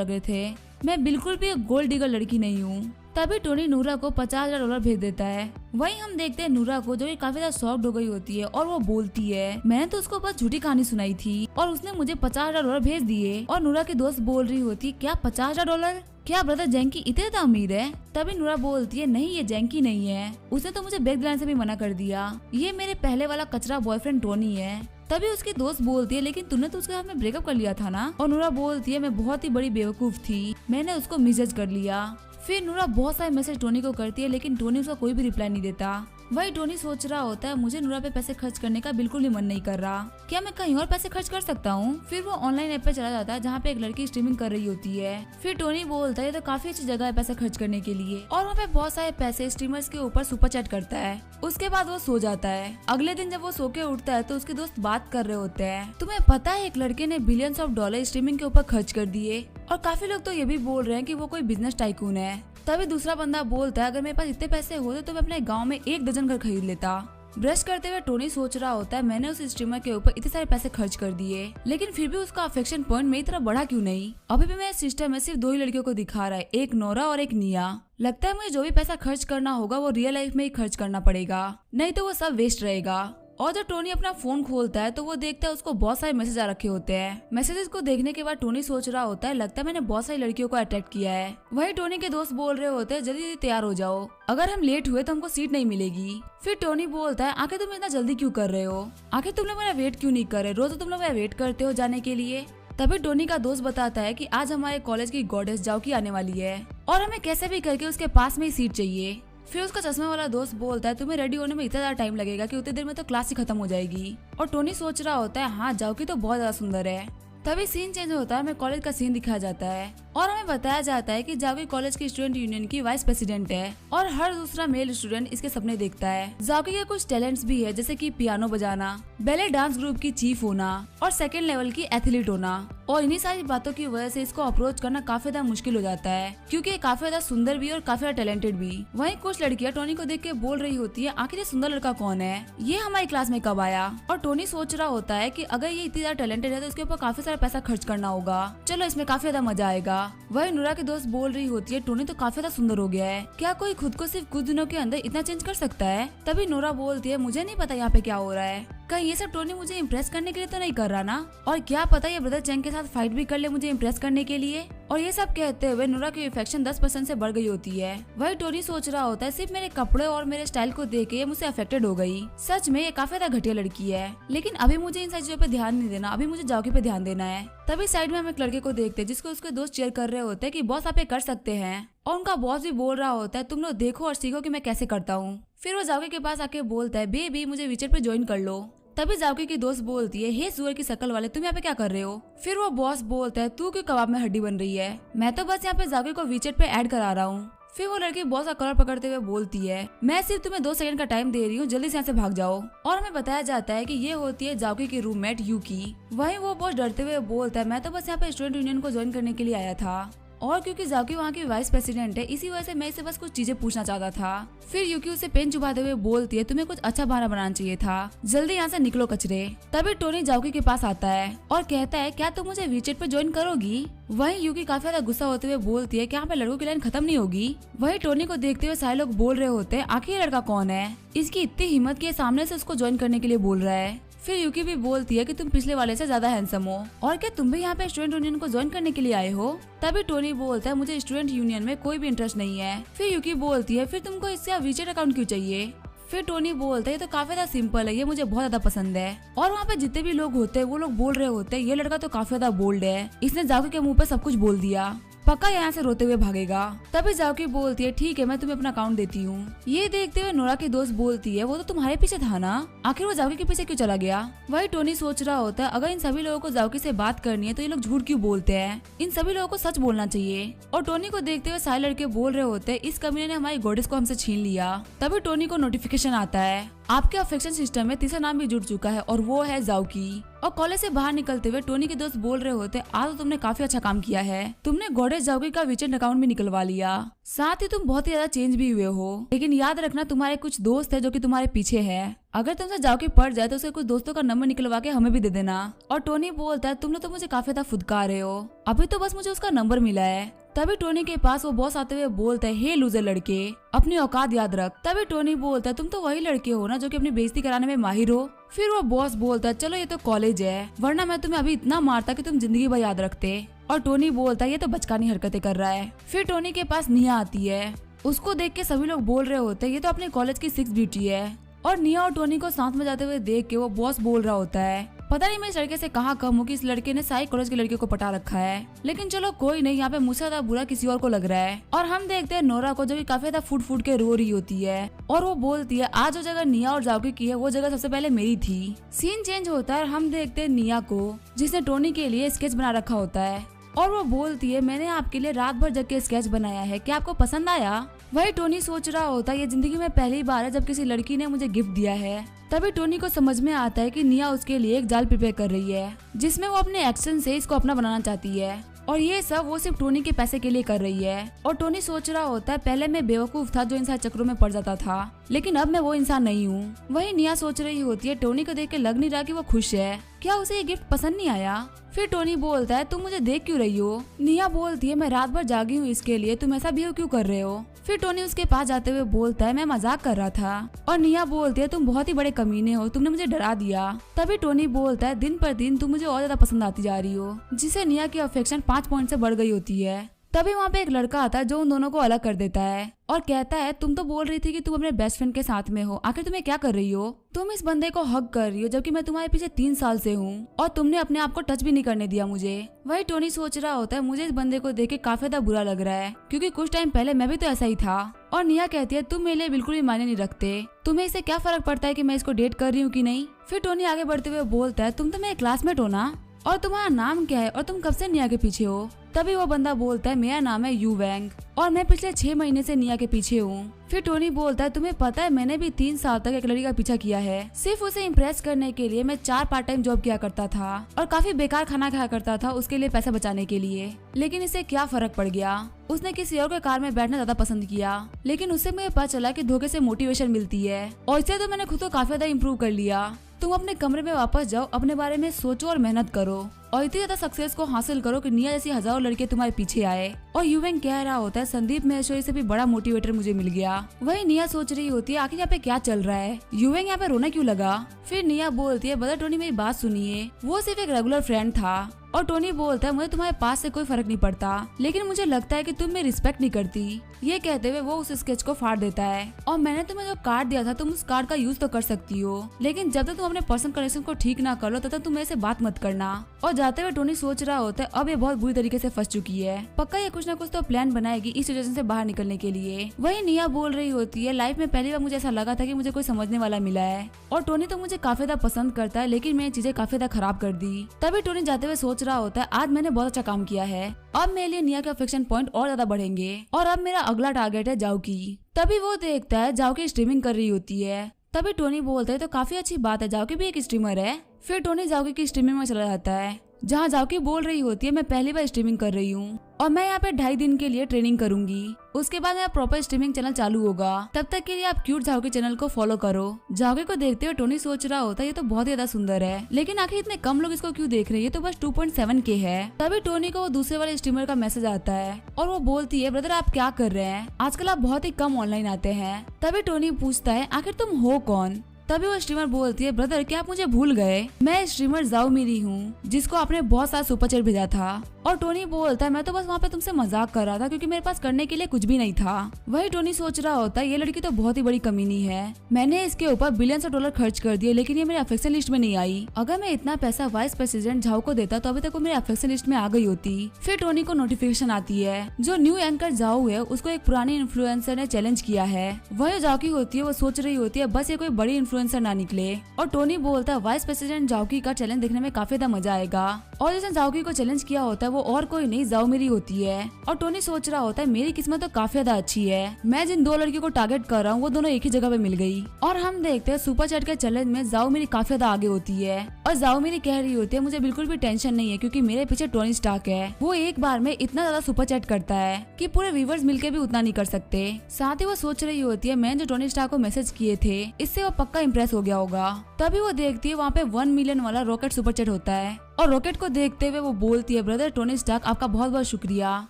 रहे थे, मैं बिल्कुल भी एक गोल्ड डिगर लड़की नहीं हूँ। तभी टोनी नूरा को $50,000 भेज देता है। वहीं हम देखते हैं नूरा को जो कि काफी ज्यादा शॉक्ड हो गई होती है और वो बोलती है मैंने तो उसको बस झूठी कहानी सुनाई थी और उसने मुझे $50,000 भेज दिए। और नूरा की दोस्त बोल रही होती क्या $50,000, क्या ब्रदर जैंकी इतने ज्यादा अमीर है। तभी नूरा बोलती है नहीं ये जैंकी नहीं है, उसने तो मुझे बैग दिलाने से भी मना कर दिया, ये मेरे पहले वाला कचरा बॉयफ्रेंड टोनी है। तभी उसकी दोस्त बोलती है लेकिन तूने तो उसके साथ में ब्रेकअप कर लिया था ना। और नूरा बोलती है मैं बहुत ही बड़ी बेवकूफ थी, मैंने उसको मिसजज कर लिया। फिर नूरा बहुत सारे मैसेज टोनी को करती है लेकिन टोनी उसका कोई भी रिप्लाई नहीं देता। वही टोनी सोच रहा होता है मुझे नूरा पे पैसे खर्च करने का बिल्कुल भी मन नहीं कर रहा, क्या मैं कहीं और पैसे खर्च कर सकता हूँ। फिर वो ऑनलाइन ऐप पे चला जाता है जहाँ पे एक लड़की स्ट्रीमिंग कर रही होती है। फिर टोनी बोलता है तो काफी अच्छी जगह है पैसे खर्च करने के लिए और वहाँ पे बहुत सारे पैसे स्ट्रीमर्स के ऊपर सुपर चैट करता है। उसके बाद वो सो जाता है। अगले दिन जब वो सो के उठता है तो उसके दोस्त बात कर रहे होते हैं तुम्हें पता है एक लड़के ने बिलियंस ऑफ डॉलर स्ट्रीमिंग के ऊपर खर्च कर दिए और काफी लोग तो ये भी बोल रहे हैं कि वो कोई बिजनेस टाइकून है। तभी दूसरा बंदा बोलता है अगर मेरे पास इतने पैसे होते तो मैं अपने गांव में 1 दर्जन घर खरीद लेता। ब्रश करते हुए टोनी सोच रहा होता है मैंने उस स्ट्रीमर के ऊपर इतने सारे पैसे खर्च कर दिए लेकिन फिर भी उसका अफेक्शन पॉइंट मेरी तरह बढ़ा क्यों नहीं। अभी भी मेरे सिस्टम में सिर्फ 2 ही लड़कियों को दिखा रहा है, एक नोरा और एक निया। लगता है मुझे जो भी पैसा खर्च करना होगा वो रियल लाइफ में ही खर्च करना पड़ेगा, नहीं तो वो सब वेस्ट रहेगा। और जब टोनी अपना फोन खोलता है तो वो देखता है उसको बहुत सारे मैसेज आ रखे होते हैं। मैसेजेस को देखने के बाद टोनी सोच रहा होता है लगता है मैंने बहुत सारी लड़कियों को अट्रैक्ट किया है। वहीं टोनी के दोस्त बोल रहे होते हैं जल्दी तैयार हो जाओ, अगर हम लेट हुए तो हमको सीट नहीं मिलेगी। फिर टोनी बोलता है आखिर तुम इतना जल्दी क्यों कर रहे हो, आखिर तुम लोग मेरा वेट क्यों नहीं कर रहे, रोज तो तुम लोग मेरा वेट करते हो जाने के लिए। तभी टोनी का दोस्त बताता है कि आज हमारे कॉलेज की गॉडेस जाओकी आने वाली है और हमें कैसे भी करके उसके पास में ही सीट चाहिए। फिर उसका चश्मे वाला दोस्त बोलता है तुम्हें रेडी होने में इतना ज्यादा टाइम लगेगा कि उतनी देर में तो क्लास ही खत्म हो जाएगी। और टोनी सोच रहा होता है हाँ जाओकी तो बहुत ज्यादा सुंदर है। तभी सीन चेंज होता है, हमें कॉलेज का सीन दिखाया जाता है और हमें बताया जाता है कि जाओकी कॉलेज की स्टूडेंट यूनियन की वाइस प्रेसिडेंट है और हर दूसरा मेल स्टूडेंट इसके सपने देखता है। जाओकी के कुछ टैलेंट्स भी है जैसे कि पियानो बजाना, बैले डांस ग्रुप की चीफ होना और सेकंड लेवल की एथलीट होना। और इन्हीं सारी बातों की वजह से इसको अप्रोच करना काफी ज्यादा मुश्किल हो जाता है क्योंकि ये काफी ज्यादा सुंदर भी और काफी ज्यादा टैलेंटेड भी। वहीं कुछ लड़कियां टोनी को देख के बोल रही होती है आखिर ये सुंदर लड़का कौन है, ये हमारी क्लास में कब आया। और टोनी सोच रहा होता है कि अगर ये इतनी ज्यादा टैलेंटेड है तो इसके ऊपर काफी सारा पैसा खर्च करना होगा, चलो इसमें काफी ज्यादा मजा आएगा। वही नूरा की दोस्त बोल रही होती है टोनी तो काफी ज्यादा सुंदर हो गया है, क्या कोई खुद को सिर्फ कुछ दिनों के अंदर इतना चेंज कर सकता है। तभी नूरा बोलती है मुझे नहीं पता यहाँ पे क्या हो रहा है, कहीं ये सब टोनी मुझे इम्प्रेस करने के लिए तो नहीं कर रहा ना, और क्या पता ये ब्रदर चैंग के साथ फाइट भी कर ले मुझे इम्प्रेस करने के लिए। और ये सब कहते हुए नूरा की अफेक्शन 10% से बढ़ गई होती है। वही टोनी सोच रहा होता है सिर्फ मेरे कपड़े और मेरे स्टाइल को देख के ये मुझसे अफेक्टेड हो गई, सच में ये काफी ज्यादा घटिया लड़की है, लेकिन अभी मुझे इन सारी चीजों पे ध्यान नहीं देना, अभी मुझे जाओकी पे ध्यान देना है। तभी साइड में हम एक लड़के को देखते हैं जिसको उसके दोस्त चेयर कर रहे होते हैं कि बॉस आप ये कर सकते हैं, और उनका बॉस भी बोल रहा होता है तुम लोग देखो और सीखो कि मैं कैसे करता हूँ। फिर वो जाओकी के पास आके बोलता है बेबी मुझे विचेट पे ज्वाइन कर लो। तभी जाओकी की दोस्त बोलती है हे सुअर की शक्ल वाले तुम यहाँ पे क्या कर रहे हो। फिर वो बॉस बोलता है तू क्यों कबाब में हड्डी बन रही है, मैं तो बस यहाँ पे जाओकी को विचेट पे ऐड करा रहा हूँ। फिर वो लड़की बॉस का कलर पकड़ते हुए बोलती है मैं सिर्फ तुम्हें 2 सेकंड का टाइम दे रही हूँ, जल्दी से यहाँ से भाग जाओ। और हमें बताया जाता है कि ये होती है जाओकी की रूममेट यूकी। वहीं वो बॉस डरते हुए बोलता है मैं तो बस यहाँ पे स्टूडेंट यूनियन को ज्वाइन करने के लिए आया था। और क्योंकि जाओकी वहाँ की वाइस प्रेसिडेंट है, इसी वजह से मैं इसे बस कुछ चीजें पूछना चाहता था। फिर यूकी उसे पेन चुभाते हुए बोलती है, तुम्हें कुछ अच्छा बहाना बनाना चाहिए था, जल्दी यहाँ से निकलो कचरे। तभी टोनी जाओकी के पास आता है और कहता है, क्या तुम मुझे वीचेट पे ज्वाइन करोगी? वहीं यूकी काफी ज्यादा गुस्सा होते हुए बोलती है कि यहाँ पे लड़कों की लाइन खत्म नहीं होगी। वहीं टोनी को देखते हुए सारे लोग बोल रहे होते हैं, आखिर ये लड़का कौन है, इसकी इतनी हिम्मत कि सामने से उसको ज्वाइन करने के लिए बोल रहा है। फिर यूकी भी बोलती है कि तुम पिछले वाले से ज्यादा हैंडसम हो, और क्या तुम भी यहाँ पे स्टूडेंट यूनियन को ज्वाइन करने के लिए आए हो? तभी टोनी बोलता है, मुझे स्टूडेंट यूनियन में कोई भी इंटरेस्ट नहीं है। फिर यूकी बोलती है, फिर तुमको इससे वीचेट अकाउंट क्यों चाहिए? फिर टोनी बोलता है, ये तो काफी ज्यादा सिंपल है, ये मुझे बहुत ज्यादा पसंद है। और वहाँ पे जितने भी लोग होते हैं वो लोग बोल रहे होते हैं, ये लड़का तो काफी ज्यादा बोल्ड है, इसने जाओकी के मुंह पे सब कुछ बोल दिया, पक्का यहाँ से रोते हुए भागेगा। तभी जाओकी बोलती है, ठीक है मैं तुम्हें अपना अकाउंट देती हूँ। ये देखते हुए नोरा की दोस्त बोलती है, वो तो तुम्हारे पीछे था ना, आखिर वो जाओकी के पीछे क्यों चला गया? वही टोनी सोच रहा होता है, अगर इन सभी लोगों को जाओकी से बात करनी है तो ये लोग झूठ क्यों बोलते हैं, इन सभी लोगों को सच बोलना चाहिए। और टोनी को देखते हुए सारे लड़के बोल रहे होते हैं, इस कमीने ने हमारी गॉडेस को हमसे छीन लिया। तभी टोनी को नोटिफिकेशन आता है, आपके अफेक्शन सिस्टम में तीसरा नाम भी जुड़ चुका है और वो है जाओकी। और कॉलेज से बाहर निकलते हुए टोनी के दोस्त बोल रहे होते, आज तो तुमने काफी अच्छा काम किया है, तुमने गॉडेस जाओकी का वीचेट अकाउंट भी निकलवा लिया, साथ ही तुम बहुत ही ज्यादा चेंज भी हुए हो। लेकिन याद रखना तुम्हारे कुछ दोस्त है जो कि तुम्हारे पीछे है, अगर तुमसे जाओकी पड़ जाए तो उसके कुछ दोस्तों का नंबर निकलवा के हमें भी दे देना। और टोनी बोलता है, तुम लोग तो मुझे काफी ज्यादा फुदकार रहे हो, अभी तो बस मुझे उसका नंबर मिला है। तभी टोनी के पास वो बॉस आते हुए बोलता है, हे लूजर लड़के, अपनी औकात याद रख। तभी टोनी बोलता है, तुम तो वही लड़के हो ना जो कि अपनी बेइज्जती कराने में माहिर हो। फिर वो बॉस बोलता है, चलो ये तो कॉलेज है, वरना मैं तुम्हें अभी इतना मारता कि तुम जिंदगी भर याद रखते। और टोनी बोलता है, ये तो बचकानी हरकतें कर रहा है। फिर टोनी के पास निया आती है, उसको देख के सभी लोग बोल रहे होते हैं, ये तो अपने कॉलेज की 6 ब्यूटी है। और निया और टोनी को साथ में जाते हुए देख के वो बॉस बोल रहा होता है, पता नहीं मैं इस लड़के से कहाँ कम हूँ कि इस लड़के ने सारी कॉलेज के लड़कियों को पटा रखा है, लेकिन चलो कोई नहीं, यहाँ पे मुझसे ज्यादा बुरा किसी और को लग रहा है। और हम देखते हैं नोरा को जो कि काफी ज्यादा फूट फूट के रो रही होती है और वो बोलती है, आज जो जगह निया और जाओकी की है वो जगह सबसे पहले मेरी थी। सीन चेंज होता है और हम देखते हैं निया को, जिसने टोनी के लिए स्केच बना रखा होता है और वो बोलती है, मैंने आपके लिए रात भर जग के स्केच बनाया है, क्या आपको पसंद आया? वही टोनी सोच रहा होता है, ये जिंदगी में पहली बार है जब किसी लड़की ने मुझे गिफ्ट दिया है। तभी टोनी को समझ में आता है कि निया उसके लिए एक जाल प्रिपेयर कर रही है, जिसमें वो अपने एक्शन से इसको अपना बनाना चाहती है, और ये सब वो सिर्फ टोनी के पैसे के लिए कर रही है। और टोनी सोच रहा होता है, पहले मैं बेवकूफ था जो इन सारे चक्रों में पड़ जाता था, लेकिन अब मैं वो इंसान नहीं हूँ। वही निया सोच रही होती है, टोनी को देख के लग नहीं रहा कि वो खुश है, क्या उसे ये गिफ्ट पसंद नहीं आया? फिर टोनी बोलता है, तुम मुझे देख क्यों रही हो? निया बोलती है, मैं रात भर जागी हूँ इसके लिए, तुम ऐसा बिहेव क्यों कर रहे हो? फिर टोनी उसके पास जाते हुए बोलता है, मैं मजाक कर रहा था। और निया बोलती है, तुम बहुत ही बड़े कमीने हो, तुमने मुझे डरा दिया। तभी टोनी बोलता है, दिन पर दिन तुम मुझे और ज्यादा पसंद आती जा रही हो, जिससे निया की अफेक्शन 5 पॉइंट से बढ़ गई होती है। तभी वहाँ पे एक लड़का आता है जो उन दोनों को अलग कर देता है और कहता है, तुम तो बोल रही थी कि तुम अपने बेस्ट फ्रेंड के साथ में हो, आखिर तुम्हें क्या कर रही हो? तुम इस बंदे को हक कर रही हो जबकि मैं तुम्हारे पीछे 3 साल से हूँ और तुमने अपने आप को टच भी नहीं करने दिया मुझे। वही टोनी सोच रहा होता है, मुझे इस बंदे को देख के काफी ज्यादा बुरा लग रहा है, क्योंकि कुछ टाइम पहले मैं भी तो ऐसा ही था। और निया कहती है, तुम मेरे लिए बिल्कुल भी मायने नहीं रखते, तुम्हें इससे क्या फर्क पड़ता है कि मैं इसको डेट कर रही हूँ कि नहीं? फिर टोनी आगे बढ़ते हुए बोलता है, तुम तो मेरे क्लासमेट हो ना, और तुम्हारा नाम क्या है और तुम कब से निया के पीछे हो? तभी वो बंदा बोलता है, मेरा नाम है यू वैंग और मैं पिछले 6 महीने से निया के पीछे हूँ। फिर टोनी बोलता है, तुम्हें पता है मैंने भी 3 साल तक एक लड़की का पीछा किया है, सिर्फ उसे इम्प्रेस करने के लिए। मैं 4 पार्ट टाइम जॉब किया करता था और काफी बेकार खाना खाया करता था उसके लिए पैसा बचाने के लिए, लेकिन इससे क्या फर्क पड़ गया? उसने किसी और के कार में बैठना ज्यादा पसंद किया, लेकिन उससे मुझे पता चला कि धोखे से मोटिवेशन मिलती है और इससे तो मैंने खुद को काफी ज्यादा इम्प्रूव कर लिया। तुम अपने कमरे में वापस जाओ, अपने बारे में सोचो और मेहनत करो और इतनी ज्यादा सक्सेस को हासिल करो कि निया जैसी हजारों लड़के तुम्हारे पीछे आए। और यूवेंग कह रहा होता है, संदीप महेश्वरी से भी बड़ा मोटिवेटर मुझे मिल गया। वही निया सोच रही होती है, आखिर यहाँ पे क्या चल रहा है, यूवेंग यहाँ पे रोना क्यों लगा? फिर निया बोलती है, ब्रदर टोनी मेरी बात सुनिए, वो सिर्फ एक रेगुलर फ्रेंड था। और टोनी बोलता है, मुझे तुम्हारे पास से कोई फर्क नहीं पड़ता, लेकिन मुझे लगता है कि तुम मेरी रिस्पेक्ट नहीं करती। ये कहते हुए वो उस स्केच को फाड़ देता है, और मैंने तुम्हें जो कार्ड दिया था तुम उस कार्ड का यूज तो कर सकती हो, लेकिन जब तक तुम अपने पर्सनल कनेक्शन को ठीक ना कर लो तब तक तुम मेरे से बात मत करना। और जाते हुए टोनी सोच रहा होता है, अब ये बहुत बुरी तरीके से फंस चुकी है, पक्का ये कुछ ना कुछ तो प्लान बनाएगी इस सिचुएशन से बाहर निकलने के लिए। वही निया बोल रही होती है, लाइफ में पहली बार मुझे ऐसा लगा था कि मुझे कोई समझने वाला मिला है, और टोनी तो मुझे काफी ज्यादा पसंद करता है, लेकिन मैंने चीजें काफी ज्यादा खराब कर दी। तभी टोनी जाते हुए सोच रहा होता है, आज मैंने बहुत अच्छा काम किया है, अब मेरे लिए निया के अफेक्शन पॉइंट और ज्यादा बढ़ेंगे और अब मेरा अगला टारगेट है जाओकी। तभी वो देखता है जाओकी स्ट्रीमिंग कर रही होती है। तभी टोनी बोलता है, तो काफी अच्छी बात है, जाओकी भी एक स्ट्रीमर है। फिर टोनी जाओकी की स्ट्रीमिंग में चला जाता है जहाँ जाओकी बोल रही होती है मैं पहली बार स्ट्रीमिंग कर रही हूँ और मैं यहाँ पे 2.5 दिन के लिए ट्रेनिंग करूंगी। उसके बाद मेरा प्रॉपर स्ट्रीमिंग चैनल चालू होगा। तब तक के लिए आप क्यूट जाओकी चैनल को फॉलो करो। जाओकी को देखते हुए टोनी सोच रहा होता है ये तो बहुत ज्यादा सुंदर है, लेकिन आखिर इतने कम लोग इसको क्यों देख रहे हैं, ये तो बस 2.7K है। तभी टोनी को वो दूसरे वाले स्ट्रीमर का मैसेज आता है और वो बोलती है ब्रदर आप क्या कर रहे हैं, आजकल आप बहुत ही कम ऑनलाइन आते हैं। तभी टोनी पूछता है आखिर तुम हो कौन। तभी वो स्ट्रीमर बोलती है ब्रदर क्या आप मुझे भूल गए, मैं स्ट्रीमर जाओ मेरी हूँ जिसको आपने बहुत सारा सुपर चैट भेजा था। और टोनी बोलता है मैं तो बस वहाँ पे तुमसे मजाक कर रहा था क्योंकि मेरे पास करने के लिए कुछ भी नहीं था। वही टोनी सोच रहा होता है ये लड़की तो बहुत ही बड़ी कमीनी है, मैंने इसके ऊपर बिलियंस ऑफ डॉलर खर्च कर दिए लेकिन ये मेरे अफेक्शन लिस्ट में नहीं आई। अगर मैं इतना पैसा वाइस प्रेसिडेंट झाओ को देता तो अभी तक वो मेरे अफेक्शन लिस्ट में आ गई होती। फिर टोनी को नोटिफिकेशन आती है जो न्यू एंकर जाओ है उसको एक पुरानी इन्फ्लुएंसर ने चैलेंज किया है। वही जाओ की होती है वो सोच रही होती है बस ये कोई बड़ी इन्फ्लुएंसर ना निकले। और टोनी बोलता है वाइस प्रेसिडेंट जाओकी का चैलेंज देखने में काफी ज्यादा मजा आएगा। और जिसने जाओकी को चैलेंज किया होता है वो और कोई नहीं जाओ मेरी होती है। और टोनी सोच रहा होता है मेरी किस्मत तो काफी ज्यादा अच्छी है, मैं जिन 2 लड़कियों को टारगेट कर रहा हूँ वो दोनों एक ही जगह पे मिल गई। और हम देखते हैं सुपर चैट के चैलेंज में जाओ मेरी काफी ज्यादा आगे होती है और जाओ मेरी कह रही होती है मुझे बिल्कुल भी टेंशन नहीं है क्योंकि मेरे पीछे टोनी स्टार्क है, वो एक बार में इतना ज्यादा सुपर चैट करता है कि पूरे व्यूअर्स मिलके भी उतना नहीं कर सकते। साथ ही वो सोच रही होती है मैंने जो टोनी स्टार्क को मैसेज किए थे इससे वो पक्का इम्प्रेस हो गया होगा। तभी वो देखती है वहाँ पे 1 मिलियन वाला रॉकेट सुपर चैट होता है और रॉकेट को देखते हुए वो बोलती है ब्रदर टोनी स्टार्क आपका बहुत बहुत शुक्रिया।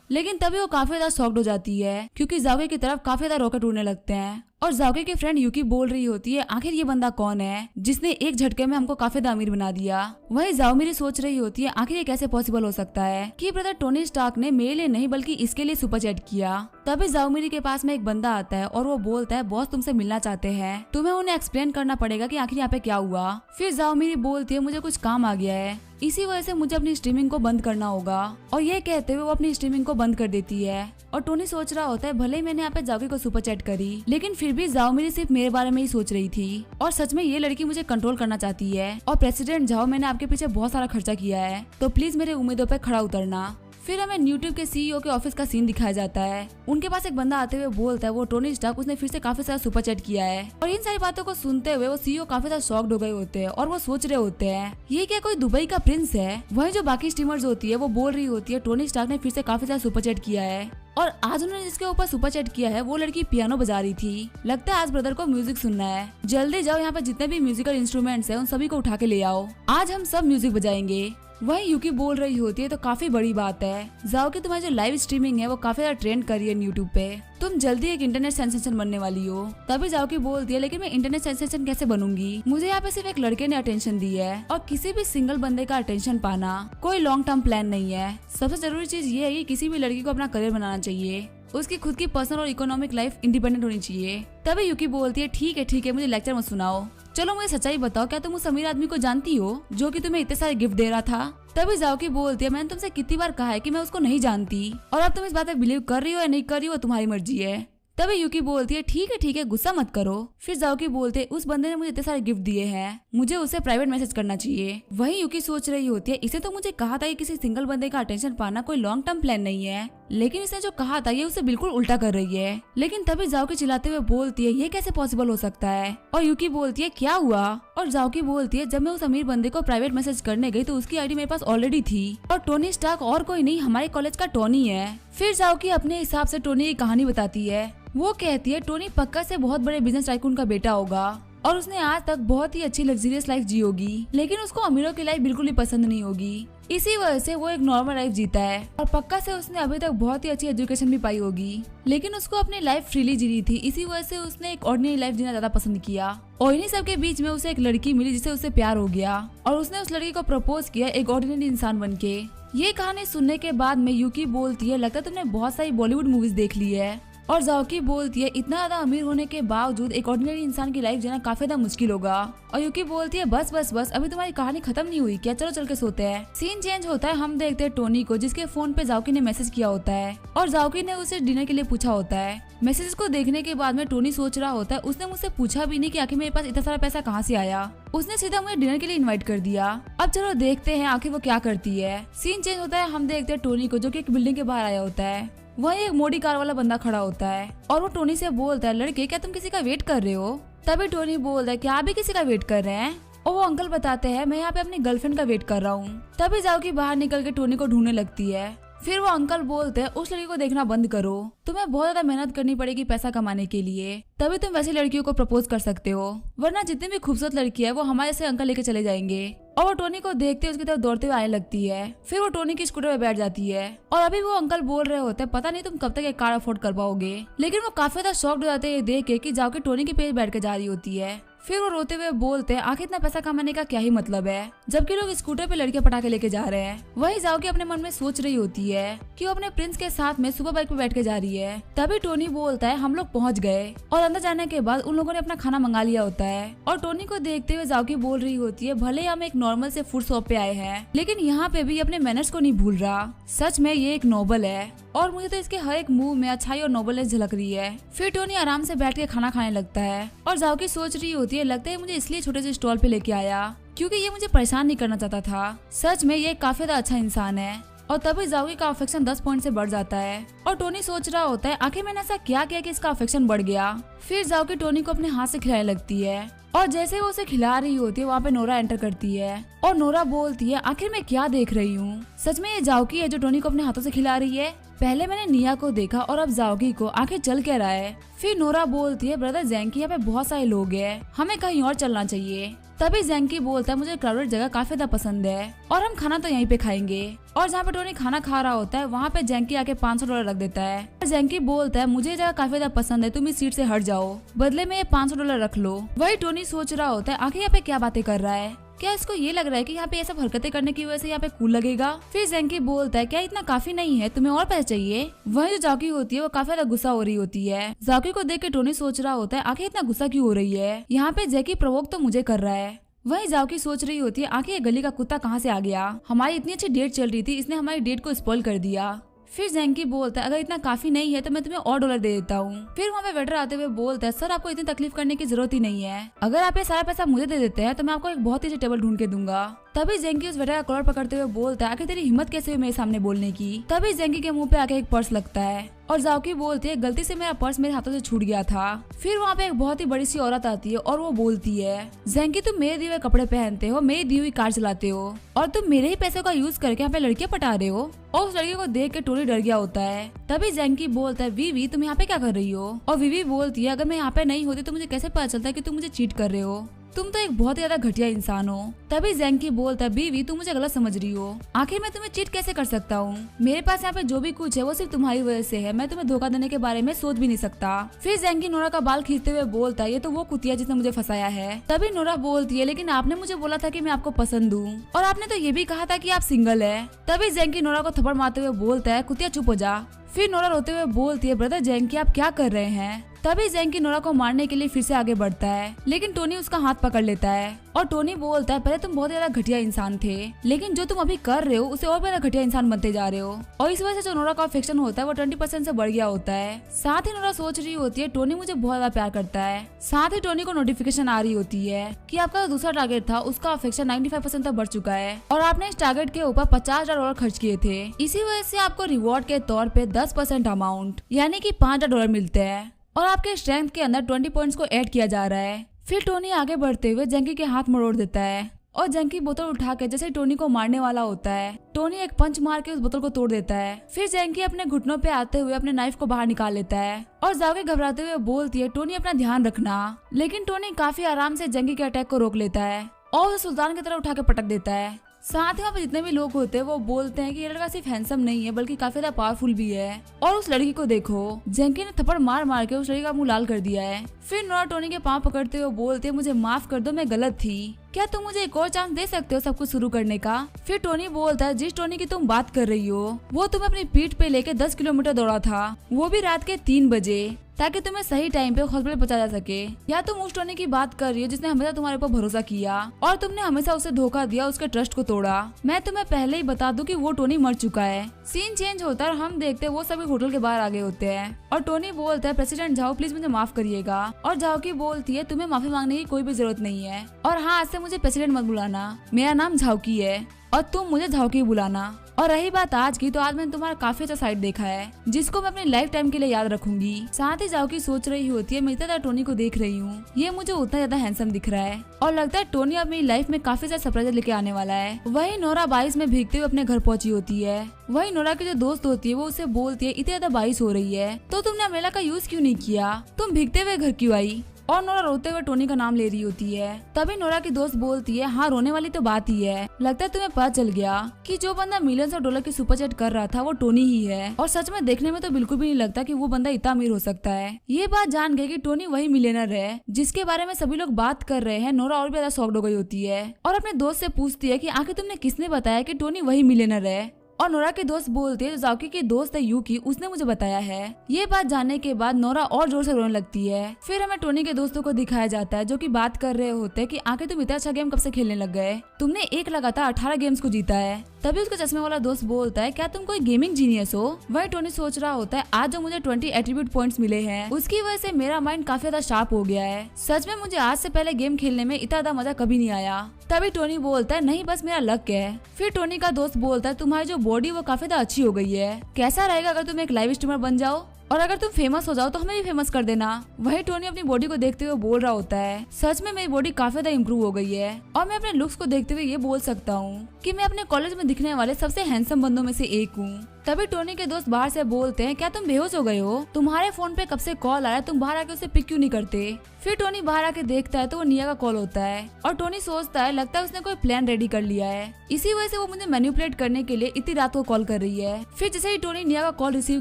लेकिन तभी वो काफी ज्यादा शॉक्ड हो जाती है क्योंकि जाओकी की तरफ काफी ज्यादा रॉकेट उड़ने लगते हैं। और जाओकी की फ्रेंड यूकी बोल रही होती है आखिर ये बंदा कौन है जिसने एक झटके में हमको काफी ज्यादा अमीर बना दिया। वही जाओ मेरी सोच रही होती है आखिर ये कैसे पॉसिबल हो सकता है कि ब्रदर टोनी स्टार्क ने मेरे लिए नहीं बल्कि इसके लिए सुपर चैट किया। तभी जाओ मेरी के पास में एक बंदा आता है और वो बोलता है बॉस तुमसे मिलना चाहते हैं, तुम्हें उन्हें एक्सप्लेन करना पड़ेगा कि आखिर यहाँ पे क्या हुआ। फिर जाओ मेरी बोलती है मुझे कुछ काम आ गया है, इसी वजह से मुझे अपनी स्ट्रीमिंग को बंद करना होगा। और ये कहते हुए वो अपनी स्ट्रीमिंग को बंद कर देती है। और टोनी सोच रहा होता है भले ही मैंने यहाँ पे जाओकी को सुपर चैट करी लेकिन फिर भी जाओ मेरी सिर्फ मेरे बारे में ही सोच रही थी और सच में ये लड़की मुझे कंट्रोल करना चाहती है। और प्रेसिडेंट जाओ मैंने आपके पीछे बहुत सारा खर्चा किया है तो प्लीज मेरे उम्मीदों पे खड़ा उतरना। फिर हमें यूट्यूब के सीईओ के ऑफिस का सीन दिखाया जाता है। उनके पास एक बंदा आते हुए बोलता है वो टोनी स्टार्क उसने फिर से काफी सारा सुपर चैट किया है। और इन सारी बातों को सुनते हुए वो सीईओ काफी ज्यादा शॉक्ड हो गए होते हैं और वो सोच रहे होते हैं ये क्या कोई दुबई का प्रिंस है। वही जो बाकी स्ट्रीमर्स होती है वो बोल रही होती है टोनी स्टार्क ने फिर से काफी ज्यादा सुपर चैट किया है और आज उन्होंने जिसके ऊपर सुपर चैट किया है वो लड़की पियानो बजा रही थी। लगता है आज ब्रदर को म्यूजिक सुनना है, जल्दी जाओ यहाँ पे जितने भी म्यूजिकल इंस्ट्रूमेंट्स हैं उन सभी को उठा के ले आओ, आज हम सब म्यूजिक बजाएंगे। वही यूकी बोल रही होती है तो काफी बड़ी बात है जाओ कि तुम्हारी जो लाइव स्ट्रीमिंग है वो काफी ज्यादा ट्रेंड कर रही है यूट्यूब पे, तुम जल्दी एक इंटरनेट सेंसेशन बनने वाली हो। तभी जाओ की बोलती है लेकिन मैं इंटरनेट सेंसेशन कैसे बनूंगी, मुझे यहाँ पे सिर्फ एक लड़के ने अटेंशन दी है और किसी भी सिंगल बंदे का अटेंशन पाना कोई लॉन्ग टर्म प्लान नहीं है। सबसे जरूरी चीज ये है कि किसी भी लड़की को अपना करियर बनाना चाहिए, उसकी खुद की पर्सनल और इकोनॉमिक लाइफ इंडिपेंडेंट होनी चाहिए। तभी यूकी बोलती है ठीक है मुझे लेक्चर मत सुनाओ, चलो मुझे सच्चाई बताओ क्या तुम उस अमीर आदमी को जानती हो जो कि तुम्हें इतने सारे गिफ्ट दे रहा था। तभी जाओकी बोलती है मैंने तुमसे कितनी बार कहा है कि मैं उसको नहीं जानती और अब तुम इस बात पे बिलीव कर रही हो या नहीं कर रही हो तुम्हारी मर्जी है। तभी यूकी बोलती है ठीक है गुस्सा मत करो। फिर जाओकी बोलते उस बंदे ने मुझे इतने सारे गिफ्ट दिए हैं, मुझे उसे प्राइवेट मैसेज करना चाहिए। वही यूकी सोच रही होती है इसे तो मुझे कहा था कि किसी सिंगल बंदे का अटेंशन पाना कोई लॉन्ग टर्म प्लान नहीं है, लेकिन इसने जो कहा था ये उसे बिल्कुल उल्टा कर रही है। लेकिन तभी जाओकी चिल्लाते हुए बोलती है ये कैसे पॉसिबल हो सकता है। और यूकी बोलती है क्या हुआ। और जाओकी बोलती है जब मैं उस अमीर बंदे को प्राइवेट मैसेज करने गई तो उसकी आईडी मेरे पास ऑलरेडी थी और टोनी स्टार्क और कोई नहीं हमारे कॉलेज का टोनी है। फिर जाओकी अपने हिसाब से टोनी की कहानी बताती है। वो कहती है टोनी पक्का से बहुत बड़े बिजनेस टाइकून का बेटा होगा और उसने आज तक बहुत ही अच्छी लग्जरियस लाइफ जी होगी, लेकिन उसको अमीरों की लाइफ बिल्कुल ही पसंद नहीं होगी, इसी वजह से वो एक नॉर्मल लाइफ जीता है। और पक्का से उसने अभी तक बहुत ही अच्छी एजुकेशन भी पाई होगी, लेकिन उसको अपनी लाइफ फ्रीली जीनी थी, इसी वजह से उसने एक ऑर्डिनरी लाइफ जीना ज्यादा पसंद किया। और इन्हीं सब के बीच में उसे एक लड़की मिली जिससे उसे प्यार हो गया और उसने उस लड़की को प्रपोज किया एक ऑर्डिनरी इंसान बन के। ये कहानी सुनने के बाद में यूकी बोलती है लगता है तुमने बहुत सारी बॉलीवुड मूवीज देख ली है। और जाओकी बोलती है इतना ज्यादा अमीर होने के बावजूद एक ऑर्डिनरी इंसान की लाइफ जीना काफी ज्यादा मुश्किल होगा। और यूकी बोलती है बस अभी तुम्हारी कहानी खत्म नहीं हुई क्या, चलो चल के सोते हैं। सीन चेंज होता है, हम देखते हैं टोनी को जिसके फोन पे जाओकी ने मैसेज किया होता है और जाओकी ने उसे डिनर के लिए पूछा होता है। मैसेज को देखने के बाद में टोनी सोच रहा होता है उसने मुझसे पूछा भी नहीं कि आखिर मेरे पास इतना सारा पैसा कहाँ से आया, उसने सीधा मुझे डिनर के लिए इनवाइट कर दिया। अब चलो देखते हैं आखिर वो क्या करती है। सीन चेंज होता है, हम देखते हैं टोनी को जो कि एक बिल्डिंग के बाहर आया होता है। वहीं एक मोटी कार वाला बंदा खड़ा होता है और वो टोनी से बोलता है लड़के क्या तुम किसी का वेट कर रहे हो। तभी टोनी बोलता है क्या आप भी किसी का वेट कर रहे हैं। और वो अंकल बताते हैं मैं यहाँ पे अपनी गर्लफ्रेंड का वेट कर रहा हूँ। तभी जाओकी बाहर निकल के टोनी को ढूंढने लगती है। फिर वो अंकल बोलते हैं उस लड़की को देखना बंद करो, तुम्हें बहुत ज्यादा मेहनत करनी पड़ेगी पैसा कमाने के लिए, तभी तुम वैसी लड़कियों को प्रपोज कर सकते हो, वरना जितनी भी खूबसूरत लड़की है वो हमारे से अंकल लेके चले जाएंगे। और वो टोनी को देखते उसकी तरफ दौड़ते हुए आने लगती है। फिर वो टोनी की स्कूटर पे बैठ जाती है और अभी वो अंकल बोल रहे होते हैं पता नहीं तुम कब तक एक कार अफोर्ड कर पाओगे, लेकिन वो काफी ज्यादा शॉक्ड हो जाते हैं ये देख के कि जाके टोनी के पेज बैठ के जा रही होती है। फिर वो रोते हुए बोलते हैं आखिर इतना पैसा कमाने का क्या ही मतलब है, जबकि लोग स्कूटर पे लड़के पटा के लेके जा रहे हैं। वही जाओके अपने मन में सोच रही होती है कि वो अपने प्रिंस के साथ में सुपर बाइक पे बैठ के जा रही है। तभी टोनी बोलता है हम लोग पहुंच गए, और अंदर जाने के बाद उन लोगों ने अपना खाना मंगा लिया होता है। और टोनी को देखते हुए जाओकी बोल रही होती है भले हम एक नॉर्मल से फूड शॉप पे आए हैं, लेकिन यहाँ पे भी अपने मैनर्स को नहीं भूल रहा। सच में ये एक नोबल है और मुझे तो इसके हर एक मूव में अच्छाई और नोबलनेस झलक रही है। फिर टोनी आराम से बैठ के खाना खाने लगता है और जाओकी सोच रही होती है लगता है मुझे इसलिए छोटे से स्टॉल पे लेके आया क्योंकि ये मुझे परेशान नहीं करना चाहता था। सच में ये काफी ज्यादा अच्छा इंसान है। और तभी जाओकी का अफेक्शन 10 पॉइंट से बढ़ जाता है और टोनी सोच रहा होता है आखिर मैंने ऐसा क्या किया कि इसका अफेक्शन बढ़ गया। फिर जाओकी टोनी को अपने हाथ से खिलाने लगती है और जैसे वो उसे खिला रही होती है वहाँ पे नोरा एंटर करती है और नोरा बोलती है आखिर मैं क्या देख रही हूँ, सच में ये जाओकी है जो टोनी को अपने हाथों से खिला रही है। पहले मैंने निया को देखा और अब जाओकी को, आखिर चल क्या रहा है। फिर नोरा बोलती है ब्रदर जैंकी यहाँ पे बहुत सारे लोग हैं, हमें कहीं और चलना चाहिए। तभी जैंकी बोलता है मुझे क्राउडेड जगह काफी ज्यादा पसंद है और हम खाना तो यहीं पे खाएंगे। और जहाँ पे टोनी खाना खा रहा होता है वहाँ पे जैंकी आके $500 रख देता है। और जैंकी बोलता है मुझे ये जगह काफी ज्यादा पसंद है, तुम इस सीट से हट जाओ, बदले में ये $500 रख लो। वही टोनी सोच रहा होता है आखिर यहाँ पे क्या बातें कर रहा है, क्या इसको ये लग रहा है कि यहाँ पे ये सब हरकतें करने की वजह से यहाँ पे कूल लगेगा। फिर जैंकी बोलता है क्या इतना काफी नहीं है, तुम्हें और पैसे चाहिए। वही जो जाओकी होती है वो काफी ज्यादा गुस्सा हो रही होती है। जाओकी को देख के टोनी सोच रहा होता है आखिर इतना गुस्सा क्यों हो रही है, यहाँ पे जैकी प्रोवोक तो मुझे कर रहा है। वही जाओकी सोच रही होती है आखिर ये गली का कुत्ता कहाँ से आ गया, हमारी इतनी अच्छी डेट चल रही थी, इसने हमारी डेट को स्पॉइल कर दिया। फिर जैंकी बोलता है अगर इतना काफी नहीं है तो मैं तुम्हें और $1 दे देता हूँ। फिर वहाँ पे वेटर आते हुए बोलता है सर आपको इतनी तकलीफ करने की जरूरत ही नहीं है, अगर आप ये सारा पैसा मुझे दे देते हैं तो मैं आपको एक बहुत ही अच्छी टेबल ढूंढ के दूंगा। तभी जैंकी उस वेटर का कॉलर पकड़ते हुए बोलता है आखिर तेरी हिम्मत कैसे हुई मेरे सामने बोलने की। तभी जैंकी के मुंह पे आके एक पर्स लगता है और जाओकी बोलती है गलती से मेरा पर्स मेरे हाथों से छूट गया था। फिर वहाँ पे एक बहुत ही बड़ी सी औरत आती है और वो बोलती है जैंकी तुम मेरे दिए हुए कपड़े पहनते हो, मेरी दी हुई कार चलाते हो और तुम मेरे ही पैसों का यूज करके यहाँ पे लड़कियां पटा रहे हो। और उस लड़की को देख के टोनी डर गया होता है। तभी जैंकी बोलता है वीवी तुम यहाँ पे क्या कर रही हो। और वीवी बोलती है अगर मैं यहाँ पे नहीं होती तो मुझे कैसे पता चलता है कि तुम मुझे चीट कर रहे हो, तुम तो एक बहुत ही ज्यादा घटिया इंसान हो। तभी जैंकी बोलता है बीवी तुम मुझे गलत समझ रही हो, आखिर मैं तुम्हें चीट कैसे कर सकता हूँ, मेरे पास यहाँ पे जो भी कुछ है वो सिर्फ तुम्हारी वजह से है, मैं तुम्हें धोखा देने के बारे में सोच भी नहीं सकता। फिर जैंकी नोरा का बाल खींचते हुए बोलता है ये तो वो कुतिया जिसने मुझे फंसाया है। तभी नोरा बोलती है लेकिन आपने मुझे बोला था कि मैं आपको पसंद हूँ और आपने तो ये भी कहा था कि आप सिंगल है। तभी जैंकी नोरा को थप्पड़ मारते हुए बोलता है कुतिया चुप हो जा। फिर नोरा रोते हुए बोलती है ब्रदर जैंकी आप क्या कर रहे हैं। तभी जैंकी नोरा को मारने के लिए फिर से आगे बढ़ता है लेकिन टोनी उसका हाथ पकड़ लेता है और टोनी बोलता है पहले तुम बहुत ज्यादा घटिया इंसान थे लेकिन जो तुम अभी कर रहे हो उसे और ज्यादा घटिया इंसान बनते जा रहे हो और इस वजह से जो नोरा का अफेक्शन होता है वो 20% से बढ़ गया होता है। साथ ही नोरा सोच रही होती है टोनी मुझे बहुत ज्यादा प्यार करता है। साथ ही टोनी को नोटिफिकेशन आ रही होती है कि आपका जो दूसरा टारगेट था उसका अफेक्शन 95% तक बढ़ चुका है और आपने इस टारगेट के ऊपर $50,000 खर्च किए थे। इसी वजह से आपको रिवॉर्ड के तौर पे 10% अमाउंट यानी कि $5,000 मिलते हैं और आपके स्ट्रेंथ के अंदर 20 पॉइंट्स को ऐड किया जा रहा है। फिर टोनी आगे बढ़ते हुए जैंकी के हाथ मरोड़ देता है और जैंकी बोतल उठा के जैसे टोनी को मारने वाला होता है टोनी एक पंच मार के उस बोतल को तोड़ देता है। फिर जैंकी अपने घुटनों पे आते हुए अपने नाइफ को बाहर निकाल लेता है और जाके घबराते हुए बोलती है टोनी अपना ध्यान रखना। लेकिन टोनी काफी आराम से जैंकी के अटैक को रोक लेता है और उसे सुल्तान की तरह उठा के पटक देता है। साथ ही वहाँ पे जितने भी लोग होते हैं वो बोलते हैं कि ये लड़का सिर्फ हैंडसम नहीं है बल्कि काफी ज्यादा पावरफुल भी है। और उस लड़की को देखो जैंकी ने थप्पड़ मार मार के उस लड़की का मुंह लाल कर दिया है। फिर नोरा टोनी के पांव पकड़ते हुए बोलते हैं मुझे माफ कर दो, मैं गलत थी, क्या तुम मुझे एक और चांस दे सकते हो सब कुछ शुरू करने का। फिर टोनी बोलता है जिस टोनी की तुम बात कर रही हो वो तुम अपनी पीठ पे लेके 10 किलोमीटर दौड़ा था, वो भी रात के 3 बजे, ताकि तुम्हें सही टाइम पे हॉस्पिटल पहुंचा जा सके। या तुम उस टोनी की बात कर रही हो जिसने हमेशा तुम्हारे ऊपर भरोसा किया और तुमने हमेशा उसे धोखा दिया, उसके ट्रस्ट को तोड़ा। मैं तुम्हें पहले ही बता दूं कि वो टोनी मर चुका है। सीन चेंज होता है और हम देखते हैं वो सभी होटल के बाहर आगे होते हैं और टोनी बोलता है प्रेसिडेंट झाओ प्लीज मुझे माफ करिएगा। और झाओकी बोलती है तुम्हें माफी मांगने की कोई भी जरूरत नहीं है और हाँ आज से मुझे प्रेसिडेंट मत बुलाना, मेरा नाम झाओकी है और तुम मुझे झाओकी बुलाना। और रही बात आज की, तो आज मैंने तुम्हारा काफी अच्छा साइड देखा है जिसको मैं अपनी लाइफ टाइम के लिए याद रखूंगी। साथ ही जाओकी सोच रही होती है मैं इतना टोनी को देख रही हूँ, ये मुझे उतना ज्यादा हैंडसम दिख रहा है और लगता है टोनी अपनी लाइफ में काफी ज्यादा सरप्राइज लेके आने वाला है। वही नोरा 22 में भीगते हुए अपने घर पहुंची होती है। वही नोरा की जो दोस्त होती है वो उसे बोलती है इतनी ज्यादा 22 हो रही है तो तुमने अम्ब्रेला का यूज क्यों नहीं किया, तुम भीगते हुए घर क्यों आई। और नोरा रोते हुए टोनी का नाम ले रही होती है। तभी नोरा की दोस्त बोलती है हाँ रोने वाली तो बात ही है, लगता है तुम्हें पता चल गया कि जो बंदा मिलियंस ऑफ डॉलर की सुपर चैट कर रहा था वो टोनी ही है। और सच में देखने में तो बिल्कुल भी नहीं लगता कि वो बंदा इतना अमीर हो सकता है। ये बात जान गए कि टोनी वही मिलियनर है जिसके बारे में सभी लोग बात कर रहे हैं। नोरा और भी ज्यादा शॉक्ड हो गई होती है और अपने दोस्त से पूछती है कि आखिर तुमने किसने बताया कि टोनी वही मिलियनर है। और नोरा की दोस्त बोलती है जो जाओकी की दोस्त है यूकी, उसने मुझे बताया है। ये बात जानने के बाद नोरा और जोर से रोने लगती है। फिर हमें टोनी के दोस्तों को दिखाया जाता है जो कि बात कर रहे होते हैं कि आखिर तुम इतना अच्छा गेम कब से खेलने लग गए, तुमने एक लगातार 18 गेम्स को जीता है। तभी उसका चश्मे वाला दोस्त बोलता है क्या तुम कोई गेमिंग जीनियस हो। वही टोनी सोच रहा होता है आज जो मुझे 20 एट्रीब्यूट पॉइंट्स मिले हैं उसकी वजह से मेरा माइंड काफी ज्यादा शार्प हो गया है। सच में मुझे आज से पहले गेम खेलने में इतना ज्यादा मजा कभी नहीं आया। तभी टोनी बोलता है नहीं बस मेरा लक है। फिर टोनी का दोस्त बोलता है तुम्हारी जो बॉडी वो काफी ज्यादा अच्छी हो गई है, कैसा रहेगा अगर तुम एक लाइव स्ट्रीमर बन जाओ और अगर तुम फेमस हो जाओ तो हमें भी फेमस कर देना। वही टोनी अपनी बॉडी को देखते हुए बोल रहा होता है सच में मेरी बॉडी काफी ज्यादा इम्प्रूव हो गई है और मैं अपने लुक्स को देखते हुए ये बोल सकता हूँ कि मैं अपने कॉलेज में दिखने वाले सबसे हैंडसम बंदों में से एक हूँ। तभी टोनी के दोस्त बाहर से बोलते हैं क्या तुम बेहोश हो गए हो, तुम्हारे फोन पे कब से कॉल आ रहा है, तुम बाहर आके उसे पिक क्यों नहीं करते। फिर टोनी बाहर आके देखता है तो वो निया का कॉल होता है और टोनी सोचता है लगता है उसने कोई प्लान रेडी कर लिया है, इसी वजह से वो मुझे मैनिपुलेट करने के लिए इतनी रात को कॉल कर रही है। फिर जैसे ही टोनी निया का कॉल रिसीव